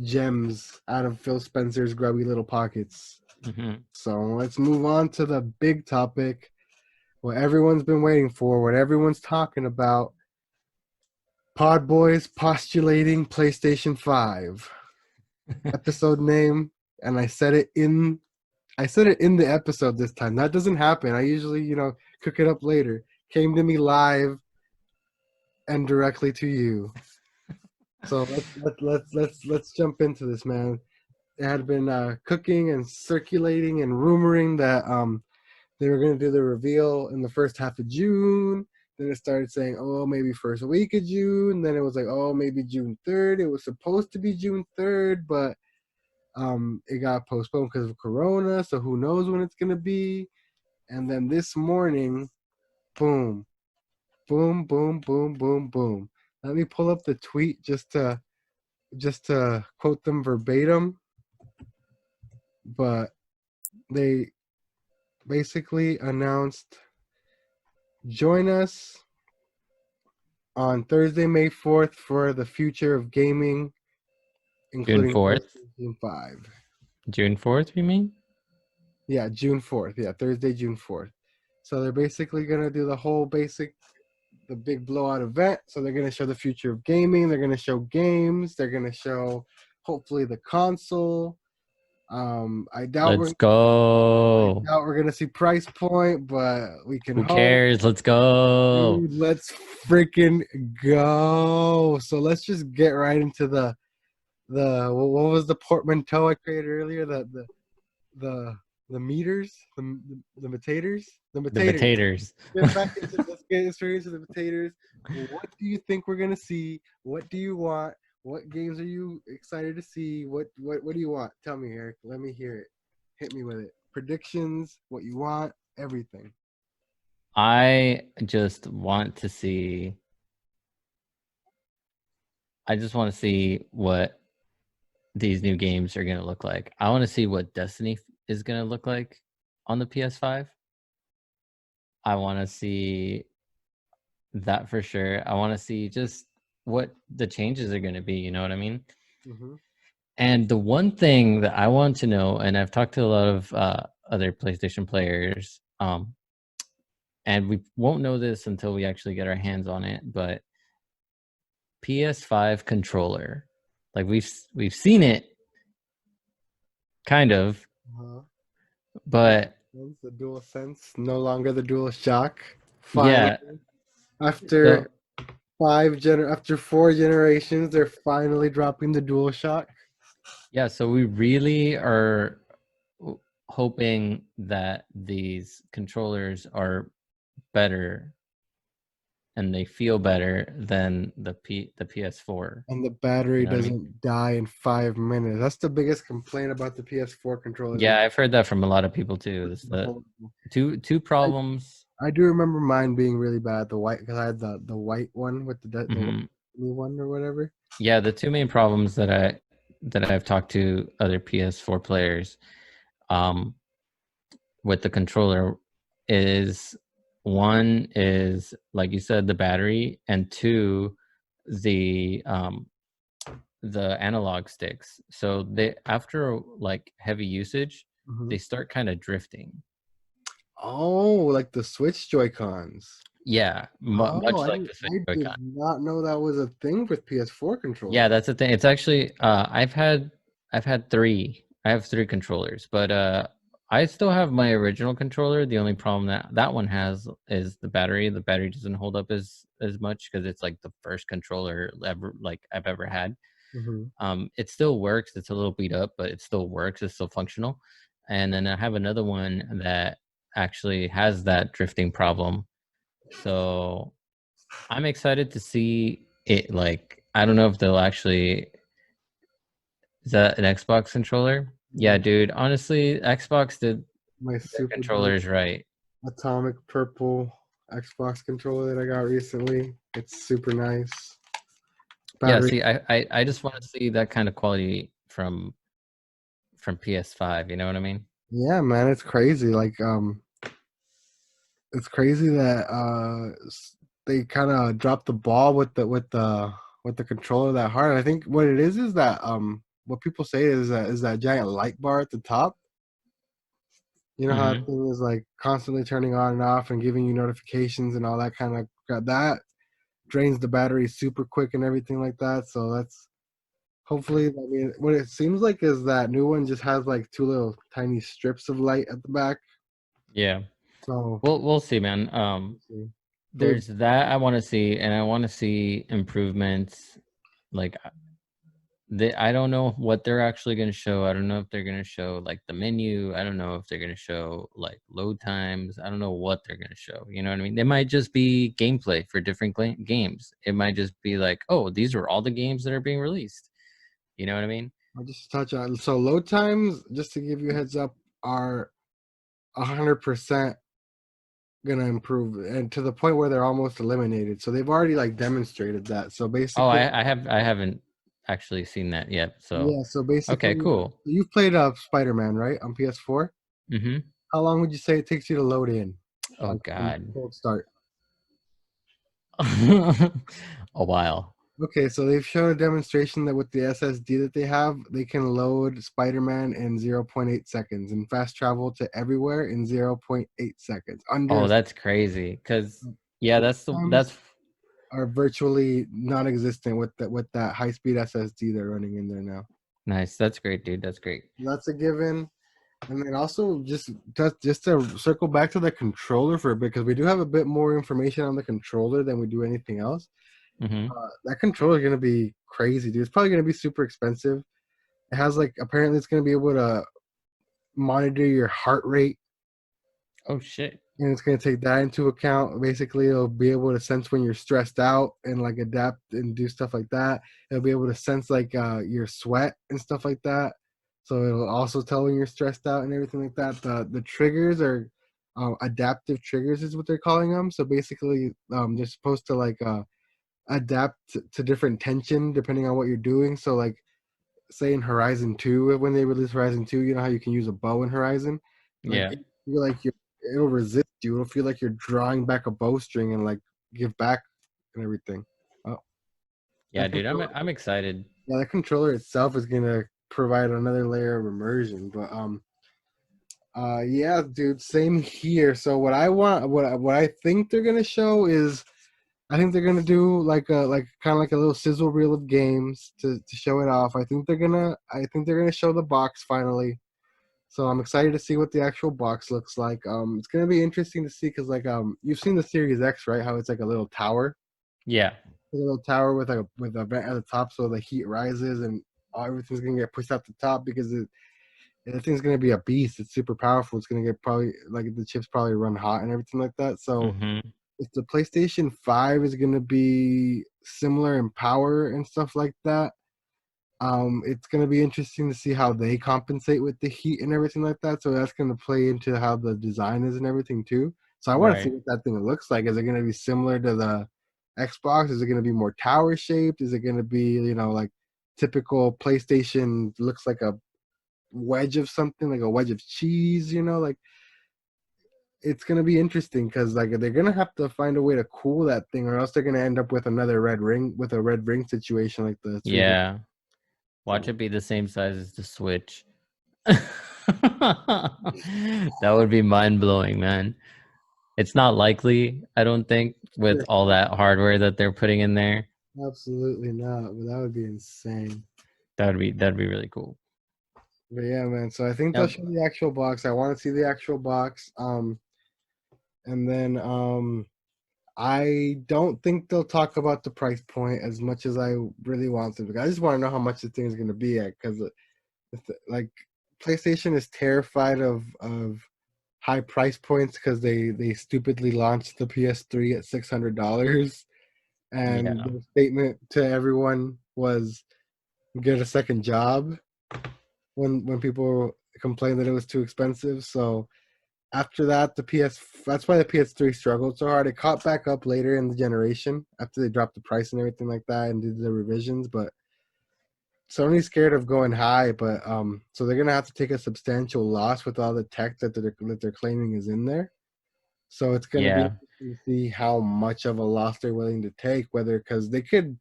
gems out of Phil Spencer's grubby little pockets. Mm-hmm. So let's move on to the big topic, what everyone's been waiting for, what everyone's talking about. PodBoyz postulating PlayStation 5. Episode name, and I said it in the episode this time. That doesn't happen. I usually, cook it up later. Came to me live and directly to you. So let's jump into this, man. It had been cooking and circulating and rumoring that they were going to do the reveal in the first half of June. Then it started saying, oh, maybe first week of June. Then it was like, oh, maybe June 3rd. It was supposed to be June 3rd, but it got postponed because of Corona. So who knows when it's going to be. And then this morning, boom, boom, boom, boom, boom, boom. Let me pull up the tweet just to quote them verbatim. But they basically announced, join us on Thursday, May 4th for the future of gaming, June including 4th. PlayStation 5. June 4th, you mean? Yeah, June 4th. Yeah, Thursday, June 4th. So they're basically going to do the big blowout event. So they're going to show the future of gaming. They're going to show games. They're going to show, hopefully, the console. I doubt Let's go. we're gonna see price point, but we can Who hope. cares? Let's go. Dude, let's freaking go. So let's just get right into what was the portmanteau I created earlier? The the meters, the metators, the The metators. potatoes. Let's get straight into the potatoes. What do you think we're gonna see? What do you want? What games are you excited to see? What do you want? Tell me, Eric. Let me hear it. Hit me with it. Predictions, what you want, everything. I just want to see. I just want to see what these new games are going to look like. I want to see what Destiny is going to look like on the PS5. I want to see that for sure. I want to see just what the changes are going to be. You know what I mean? Mm-hmm. And the one thing that I want to know, and I've talked to a lot of other PlayStation players, and we won't know this until we actually get our hands on it, but PS5 controller, like we've seen it, kind of, Uh-huh. but The Dual Sense, no longer the Dual Shock. Finally, yeah. after So after 4 generations, they're finally dropping the Dual Shock. yeah, so we really are hoping that these controllers are better and they feel better than the PS4. And the battery You know what I mean? doesn't die in 5 minutes. That's the biggest complaint about the PS4 controllers. Yeah, I've heard that from a lot of people too. It's the two problems. I do remember mine being really bad. The white, because I had the white one with the Mhm. new one or whatever. Yeah, the two main problems that I've talked to other PS4 players with the controller is, one is, like you said, the battery, and two, the analog sticks. So they, after like heavy usage, Mm-hmm. they start kind of drifting. Oh, like the Switch Joy-Cons. Yeah, much like the Switch I did Joy-Con. not know that was a thing with PS4 controllers. Yeah, that's the thing. It's actually I've had I've had three. I have three controllers, but I still have my original controller. The only problem that one has is the battery. The battery doesn't hold up as much because it's like the first controller ever like I've ever had. Mm-hmm. It still works. It's a little beat up, but it still works. It's still functional. And then I have another one that actually has that drifting problem. So I'm excited to see it. Like, I don't know if they'll actually. Is that an Xbox controller? Yeah, Yeah, dude. Honestly, Xbox did my their super dope controllers right. atomic purple Xbox controller that I got recently. It's super nice. Yeah, Battery. see, I just want to see that kind of quality from PS5. You know what I mean? Yeah, man, it's crazy. It's crazy that they kind of dropped the ball with the controller that hard. I think what it is that what people say is that giant light bar at the top. You know how that Mm-hmm. thing is like constantly turning on and off and giving you notifications and all that kind of crap. That drains the battery super quick and everything like that. So that's hopefully. I mean, what it seems like is that new one just has like two little tiny strips of light at the back. Yeah. So We'll see, man. let's see. But There's that I want to see, and I want to see improvements. Like I don't know what they're actually going to show. I don't know if they're going to show like the menu. I don't know if they're going to show like load times. I don't know what they're going to show. You know what I mean? It might just be gameplay for different games. It might just be like, oh, these are all the games that are being released. You know what I mean? I'll just touch on so load times, just to give you a heads up, are 100% gonna improve and to the point where they're almost eliminated. So they've already like demonstrated that. So Oh, basically, I haven't actually seen that yet. So yeah. So okay, basically, cool. you've played Spider-Man, right, on PS4. Mm-hmm. How long would you say it takes you to load in, Oh like from God. cold start? A while. Okay, so they've shown a demonstration that with the SSD that they have, they can load Spider-Man in zero point 0.8 seconds and fast travel to everywhere in zero point 0.8 seconds. Under Oh, that's crazy. Cause yeah, load that's times are virtually non-existent with that high-speed SSD they're running in there now. nice. That's great, dude. That's great. That's a given. And then also just to circle back to the controller for a bit, because we do have a bit more information on the controller than we do anything else. Mm-hmm. That controller is gonna be crazy, dude. It's probably gonna be super expensive. It has like apparently it's gonna be able to monitor your heart rate, Oh shit. and it's going to take that into account. Basically, it'll be able to sense when you're stressed out and like adapt and do stuff like that. It'll be able to sense like your sweat and stuff like that. So it'll also tell when you're stressed out and everything like that. The triggers are adaptive triggers is what they're calling them. So basically, they're supposed to like adapt to different tension depending on what you're doing. So like say in Horizon 2, when they release Horizon 2, you know how you can use a bow in Horizon? Like Yeah. it feel like it'll resist you. It'll feel like you're drawing back a bowstring and like give back and everything. Oh, Yeah, that dude. controller, I'm excited. yeah, that controller itself is gonna provide another layer of immersion. But yeah, dude, same here. So what I want, what I think they're gonna show is I think they're gonna do like kind of like a little sizzle reel of games to show it off. I think they're gonna show the box finally. So I'm excited to see what the actual box looks like. It's gonna be interesting to see because like you've seen the Series X, right? How it's like a little tower, Yeah. a little tower with a vent at the top, so the heat rises and everything's gonna get pushed out the top because the thing's gonna be a beast. It's super powerful. It's gonna get probably like the chips probably run hot and everything like that. So Mm-hmm. if the PlayStation 5 is going to be similar in power and stuff like that, it's going to be interesting to see how they compensate with the heat and everything like that. So that's going to play into how the design is and everything too. So I want to see Right. what that thing looks like. Is it going to be similar to the Xbox? Is it going to be more tower shaped? Is it going to be, like typical PlayStation looks like a wedge of something, like a wedge of cheese, like it's gonna be interesting because like they're gonna have to find a way to cool that thing, or else they're gonna end up with another red ring situation like the 3D. Yeah. Watch So it be the same size as the Switch. That would be mind blowing, man. It's not likely, I don't think, with all that hardware that they're putting in there. absolutely not, but that would be insane. That'd be really cool. But yeah, man. So I think they'll Yep. show the actual box. I want to see the actual box. And then I don't think they'll talk about the price point as much as I really want to. Because I just want to know how much the thing is going to be at. Because like PlayStation is terrified of high price points because they stupidly launched the PS3 at $600, and Yeah. the statement to everyone was get a second job when people complained that it was too expensive. So after that, that's why the PS3 struggled so hard. It caught back up later in the generation after they dropped the price and everything like that and did the revisions, but Sony's scared of going high, but so they're gonna have to take a substantial loss with all the tech that they're claiming is in there. So it's gonna be Yeah. interesting to see how much of a loss they're willing to take, whether because they could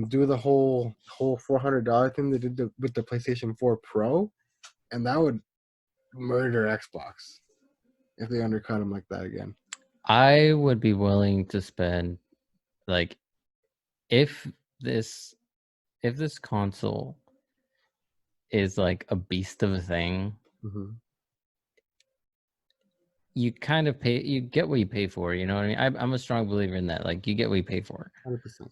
do the whole $400 thing they did with the PlayStation 4 Pro, and that would murder Xbox if they undercut them like that again. I would be willing to spend like if this if this console is like a beast of a thing, Mm-hmm. you kind of pay, you get what you pay for, you know what I mean? I'm a strong believer in that. Like you get what you pay for. 100%.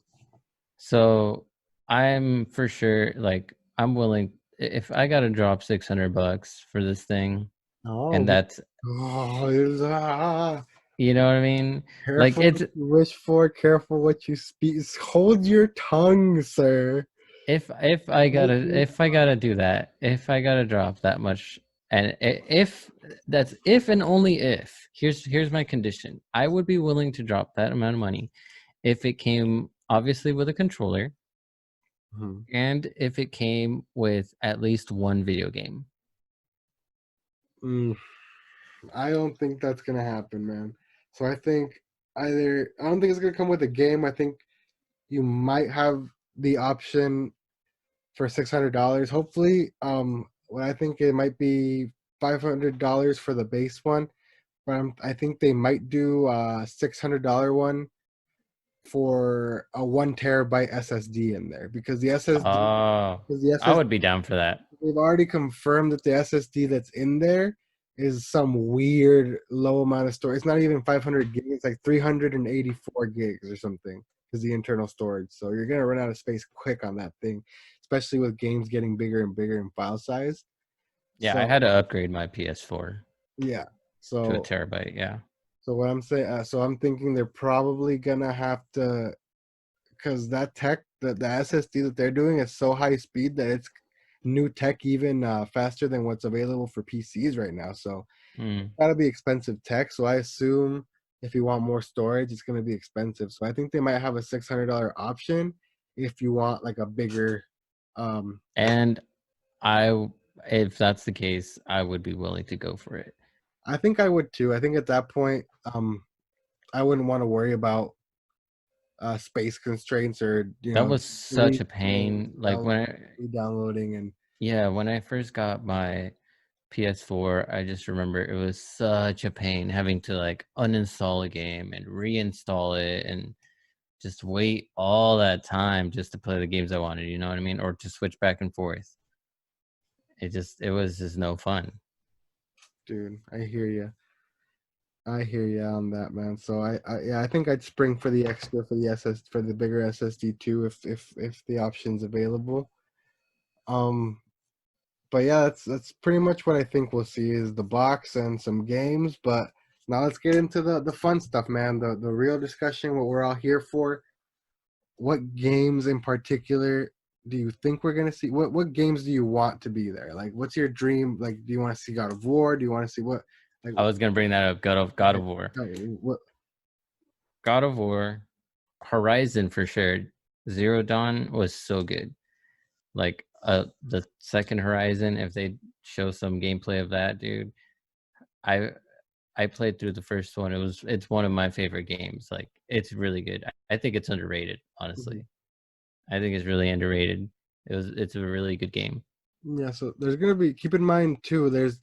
So I'm for sure like I'm willing if I gotta drop $600 for this thing, and Oh, that's, ah, you know what I mean? Like careful it's, what you wish for, careful what you speak. Hold your tongue, sir. if I Hold gotta, your if I gotta do that, if I gotta drop that much, and if that's if and only if, here's my condition. I would be willing to drop that amount of money if it came obviously with a controller, tongue. and if it came with at least one video game. Mm, I don't think that's gonna happen, man. So I think I don't think it's gonna come with a game. I think you might have the option for $600. Hopefully, what I think it might be $500 for the base one, but I think they might do a $600 one for a 1 terabyte SSD in there because the SSD Oh, because the I SSD would be down for that. they've already confirmed that the SSD that's in there is some weird low amount of storage. It's not even 500 gigs. It's like 384 gigs or something is the internal storage. So you're gonna run out of space quick on that thing, especially with games getting bigger and bigger in file size. Yeah, I So had to upgrade my PS4 yeah. to a So terabyte. Yeah. what I'm saying, so I'm thinking they're probably gonna have to because that tech, the SSD that they're doing is so high speed that it's new tech even faster than what's available for PCs right now. So Mm. gotta be expensive tech. So I assume if you want more storage, it's gonna be expensive. So I think they might have a $600 option if you want like a bigger. Um, And I, if that's the case, I would be willing to go for it. I think I would too. I think at that point, I wouldn't want to worry about space constraints or That was such a re-downloading, pain. Like when I, re-downloading and yeah, when I first got my PS4, I just remember it was such a pain having to like uninstall a game and reinstall it and just wait all that time just to play the games I wanted, you know what I mean? Or to switch back and forth. It was just no fun. dude, I hear you. I hear you on that, man. So yeah, I think I'd spring for the extra for the for the bigger SSD too, if the option's available. Um, but yeah, that's pretty much what I think we'll see is the box and some games. But now let's get into the fun stuff, man. The real discussion, what we're all here for. What games in particular do you think we're gonna see? What games do you want to be there? Like, what's your dream? Like, do you want to see God of War? Do you want to see what? Like, I was gonna bring that up. God of War. what? God of War, Horizon for sure. Zero Dawn was so good. Like the second Horizon, if they show some gameplay of that, dude, I I played through the first one. It's one of my favorite games. Like it's really good. I think it's underrated, honestly. I think it's really underrated. It's a really good game. Yeah, so there's gonna be keep in mind too. There's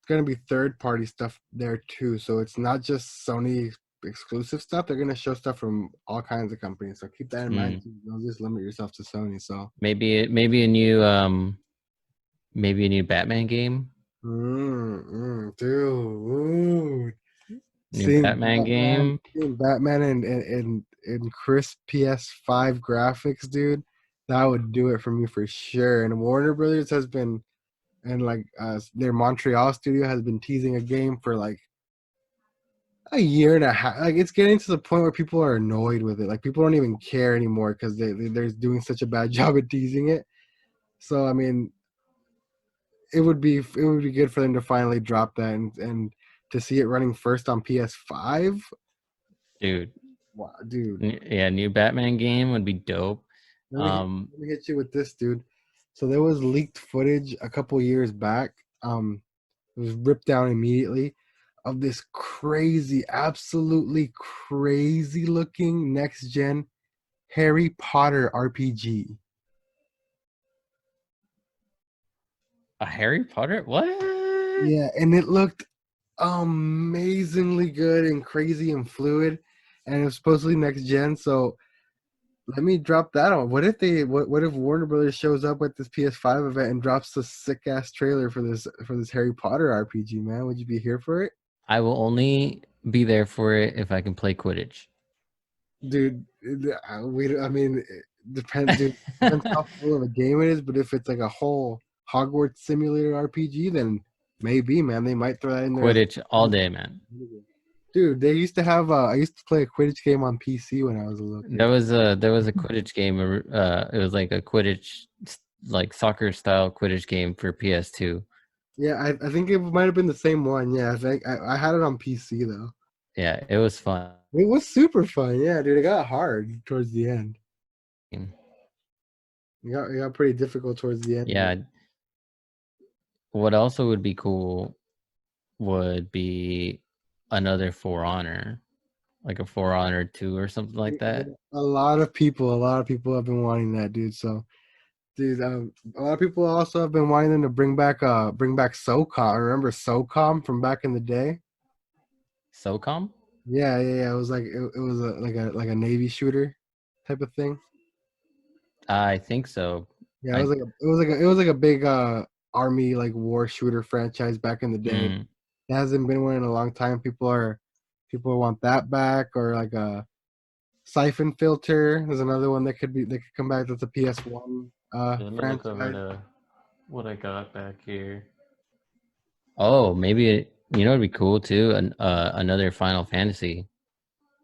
gonna be third party stuff there too. So it's not just Sony exclusive stuff. They're gonna show stuff from all kinds of companies. So keep that in mind Mm. too. Don't just limit yourself to Sony. So Maybe a new Maybe a new Batman game. Dude. New Batman game. Seeing Batman and crisp PS5 graphics, dude, that would do it for me for sure. And Warner Brothers has been, and like their Montreal studio has been teasing a game for like a year and a half. Like it's getting to the point where people are annoyed with it. Like people don't even care anymore because they're doing such a bad job at teasing it. So I mean, it would be good for them to finally drop that and to see it running first on PS5. Dude. Wow, dude. Yeah, new Batman game would be dope. Let me hit, Um, let me hit you with this, dude. So there was leaked footage a couple years back. It was ripped down immediately of this crazy, absolutely crazy looking next gen Harry Potter RPG. a Harry Potter? What? Yeah, and it looked amazingly good and crazy and fluid, and it was supposedly next gen. So let me drop that on. What if Warner Brothers shows up at this PS5 event and drops the sick ass trailer for this Harry Potter RPG, man? Would you be here for it? I will only be there for it if I can play Quidditch. Dude, I mean, dude, depends how full of a game it is, but if it's like a whole Hogwarts simulator RPG, then maybe, man, they might throw that in there as Quidditch all day, man. dude, they used to have I used to play a Quidditch game on PC when I was a little kid. There was a Quidditch game. It was like a Quidditch, like soccer style Quidditch game for PS2. Yeah, I think it might have been the same one. Yeah, I think I had it on PC though. Yeah, it was fun. It was super fun. Yeah, dude, it got hard towards the end. It got pretty difficult towards the end. Yeah. What also would be cool would be another For Honor, like a For Honor 2 or something like that. A lot of people have been wanting that, dude. So, dude, a lot of people also have been wanting them to bring back SOCOM. Remember SOCOM from back in the day? SOCOM? Yeah, yeah, yeah. It was like it was like a Navy shooter type of thing. I think so. Yeah, I it was like a big army like war shooter franchise back in the day. mm, It hasn't been one in a long time. People want that back, or like a Siphon Filter. There's another one that could come back. That's a PS1 Let me look over franchise. to what I got back here. Oh, maybe it'd be cool too. Another Final Fantasy.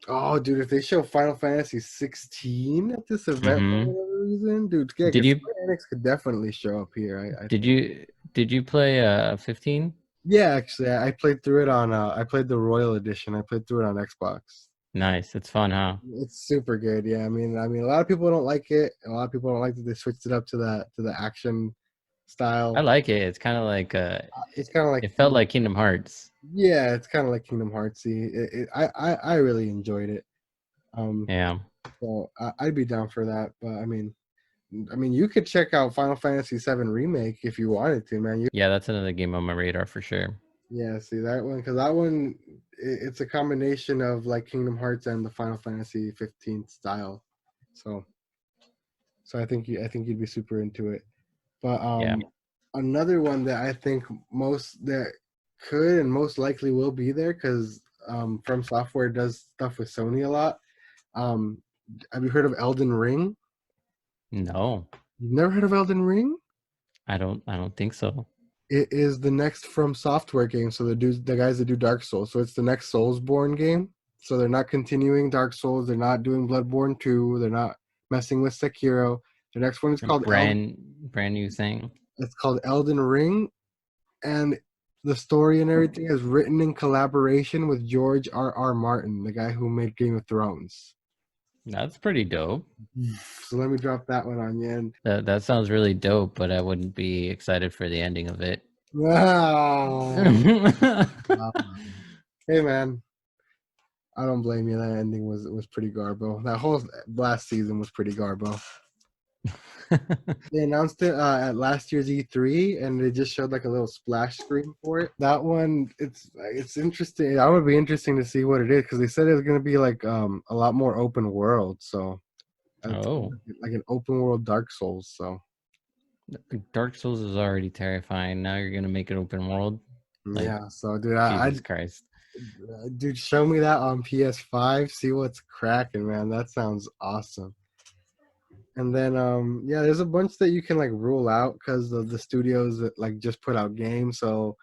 Oh, dude, if they show Final Fantasy 16 at this event for Mm-hmm. whatever reason, dude, yeah, Did because you Square Enix could definitely show up here. I did think. you did you play 15? Yeah, actually, I played through it on. I played the Royal Edition. I played through it on Xbox. Nice. It's fun, huh? It's super good. Yeah, I mean, a lot of people don't like it. A lot of people don't like that they switched it up to the action I style. like it. It's kind of like It's kind of like it felt like Kingdom Hearts. yeah, it's kind of like Kingdom Heartsy. I really enjoyed it. Um, Yeah. so I'd be down for that. But I mean, you could check out Final Fantasy VII remake if you wanted to, man. Yeah, that's another game on my radar for sure. Yeah, see that one because that one it's a combination of like Kingdom Hearts and the Final Fantasy 15 style. So I think you'd be super into it. But Yeah. another one that I think most that could and most likely will be there because From Software does stuff with Sony a lot. Um, have you heard of Elden Ring? No, You've never heard of Elden Ring? I don't think so. It is the next From Software game. So the guys that do Dark Souls. So it's the next Soulsborne game. So they're not continuing Dark Souls. They're not doing Bloodborne 2. They're not messing with Sekiro. The next one is A called brand new thing. It's called Elden Ring, and the story and everything is written in collaboration with George R. Martin, the guy who made Game of Thrones. That's pretty dope. So let me drop that one on you. And That sounds really dope, but I wouldn't be excited for the ending of it. ah, hey man, I don't blame you. That ending was pretty garbo. That whole last season was pretty garbo. They announced it at last year's E3, and they just showed like a little splash screen for it. That one, it's interesting. That would be interesting to see what it is because they said it was going to be like a lot more open world. So it's Oh, like an open world Dark Souls. So Dark Souls is already terrifying. Now you're gonna make it open world. Like Yeah, so dude, Jesus Christ. dude, show me that on PS5. See what's cracking, man. That sounds awesome. And then yeah, there's a bunch that you can like rule out because of the studios that like just put out games. So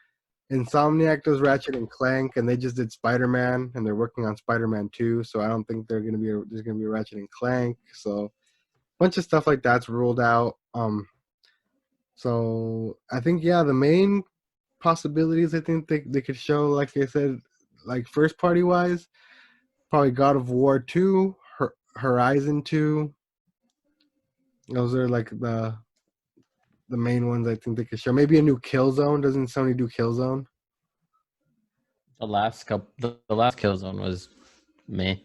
Insomniac does Ratchet and Clank, and they just did Spider-Man, and they're working on Spider-Man 2. So I don't think there's gonna be a Ratchet and Clank. So a bunch of stuff like that's ruled out. So I think yeah, the main possibilities I think they could show, like I said, like first party wise, probably God of War 2, Horizon 2. Those are like the main ones I think they could show. Maybe a new Killzone. Doesn't Sony do Killzone? The last Killzone was me.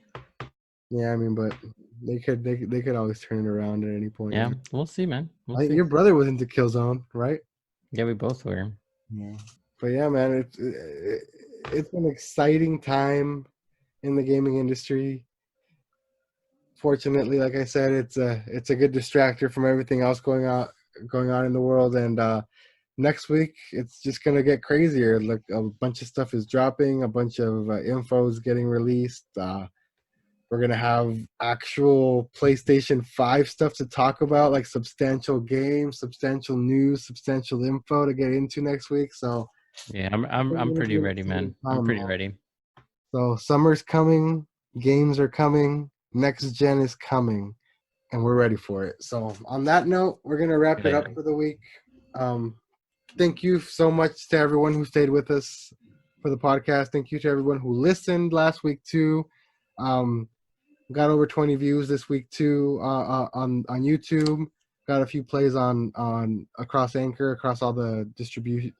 Yeah, I mean, but they could always turn it around at any point. Yeah, we'll see, man. We'll I think see. your brother was into Killzone, right? Yeah, we both were. Yeah. But yeah, man, it's an exciting time in the gaming industry. Fortunately, like I said, it's a good distractor from everything else going on in the world. And next week, it's just gonna get crazier. Like a bunch of stuff is dropping, a bunch of info is getting released. We're gonna have actual PlayStation 5 stuff to talk about, like substantial games, substantial news, substantial info to get into next week. So Yeah, it's I'm gonna pretty be an ready, exciting man. I'm time, pretty man. ready. So summer's coming, games are coming, next gen is coming, and we're ready for it. So on that note, we're gonna wrap it Good up idea. for the week. Um, thank you so much to everyone who stayed with us for the podcast. Thank you to everyone who listened last week too. Um, got over 20 views this week too on YouTube. Got a few plays on across Anchor, across all the distribution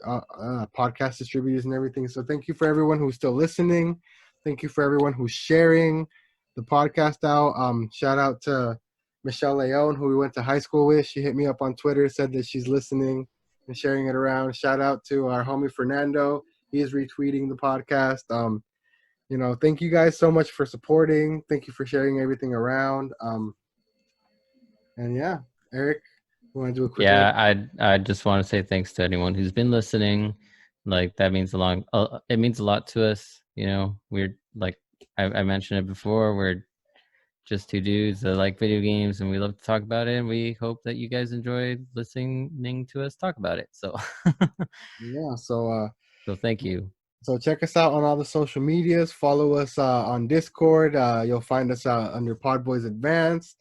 podcast distributors and everything. So thank you for everyone who's still listening. Thank you for everyone who's sharing the podcast out. Shout out to Michelle Leone, who we went to high school with. She hit me up on Twitter, said that she's listening and sharing it around. Shout out to our homie Fernando. He's retweeting the podcast. Thank you guys so much for supporting. Thank you for sharing everything around. And yeah, Eric, you want to do a quick? Yeah, I just want to say thanks to anyone who's been listening. Like that means it means a lot to us. You know, we're like I mentioned it before. We're just two dudes that like video games, and we love to talk about it. And we hope that you guys enjoy listening to us talk about it. So, Yeah. so thank you. So check us out on all the social medias. Follow us on Discord. You'll find us under PodBoyz Advanced.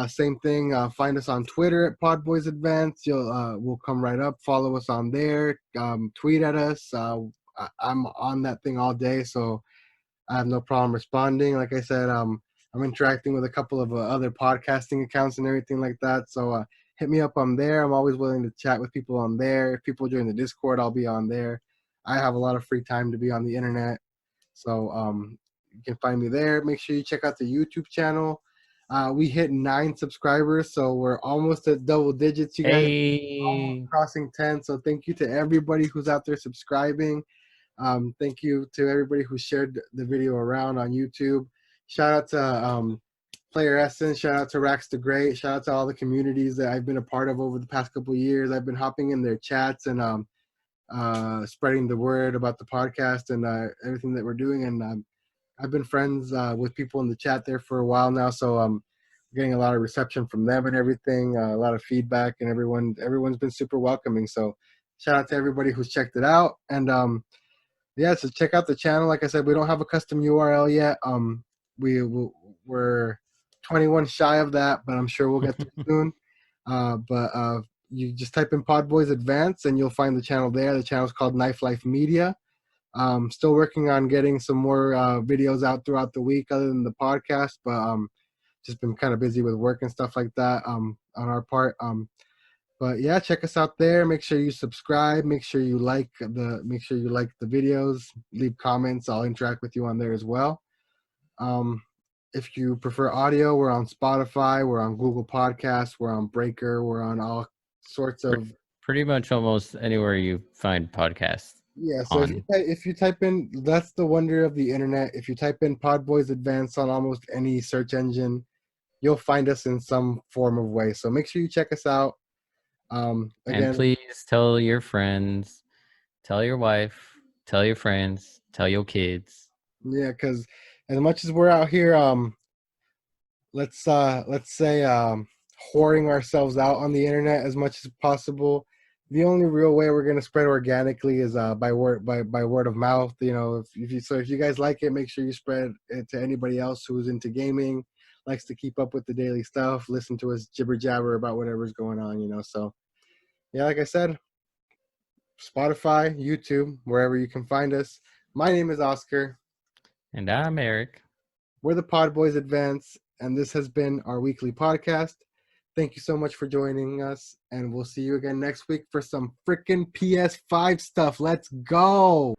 Same thing. Find us on Twitter at PodBoyz Advanced. We'll come right up. Follow us on there. Tweet at us. I'm on that thing all day, so I have no problem responding. Like I said, I'm interacting with a couple of other podcasting accounts and everything like that. So hit me up on there. I'm always willing to chat with people on there. If people join the Discord, I'll be on there. I have a lot of free time to be on the internet. So you can find me there. Make sure you check out the YouTube channel. We hit 9 subscribers, so we're almost at double digits. You guys are almost Hey, crossing 10. So thank you to everybody who's out there subscribing. Thank you to everybody who shared the video around on YouTube. Shout out to Player Essence. Shout out to Rax the Great. Shout out to all the communities that I've been a part of over the past couple of years. I've been hopping in their chats and spreading the word about the podcast and everything that we're doing. And I've been friends with people in the chat there for a while now, so I'm getting a lot of reception from them and everything, a lot of feedback, and everyone's been super welcoming. So shout out to everybody who's checked it out. And yeah, so check out the channel. Like I said, we don't have a custom URL yet. We're 21 shy of that, but I'm sure we'll get there soon. But you just type in PodBoyz Advance and you'll find the channel there. The channel's called Knife Life Media. Still working on getting some more videos out throughout the week other than the podcast, but just been kind of busy with work and stuff like that on our part. But yeah, check us out there. Make sure you subscribe. Make sure you like the videos. Leave comments. I'll interact with you on there as well. If you prefer audio, we're on Spotify. We're on Google Podcasts. We're on Breaker. We're on all sorts of. pretty much almost anywhere you find podcasts Yeah, so on. if you type in, that's the wonder of the internet. If you type in PodBoyz Advanced on almost any search engine, you'll find us in some form of way. So make sure you check us out. And Again, please tell your friends, tell your wife, tell your friends, tell your kids. yeah, because as much as we're out here, let's say whoring ourselves out on the internet as much as possible. The only real way we're gonna spread organically is by word of mouth. You know, if you guys like it, make sure you spread it to anybody else who's into gaming, likes to keep up with the daily stuff, listen to us jibber jabber about whatever's going on. You know, so yeah, like I said, Spotify, YouTube, wherever you can find us. My name is Oscar. And I'm Eric. We're the PodBoyz Advance, and this has been our weekly podcast. Thank you so much for joining us, and we'll see you again next week for some freaking PS5 stuff. Let's go!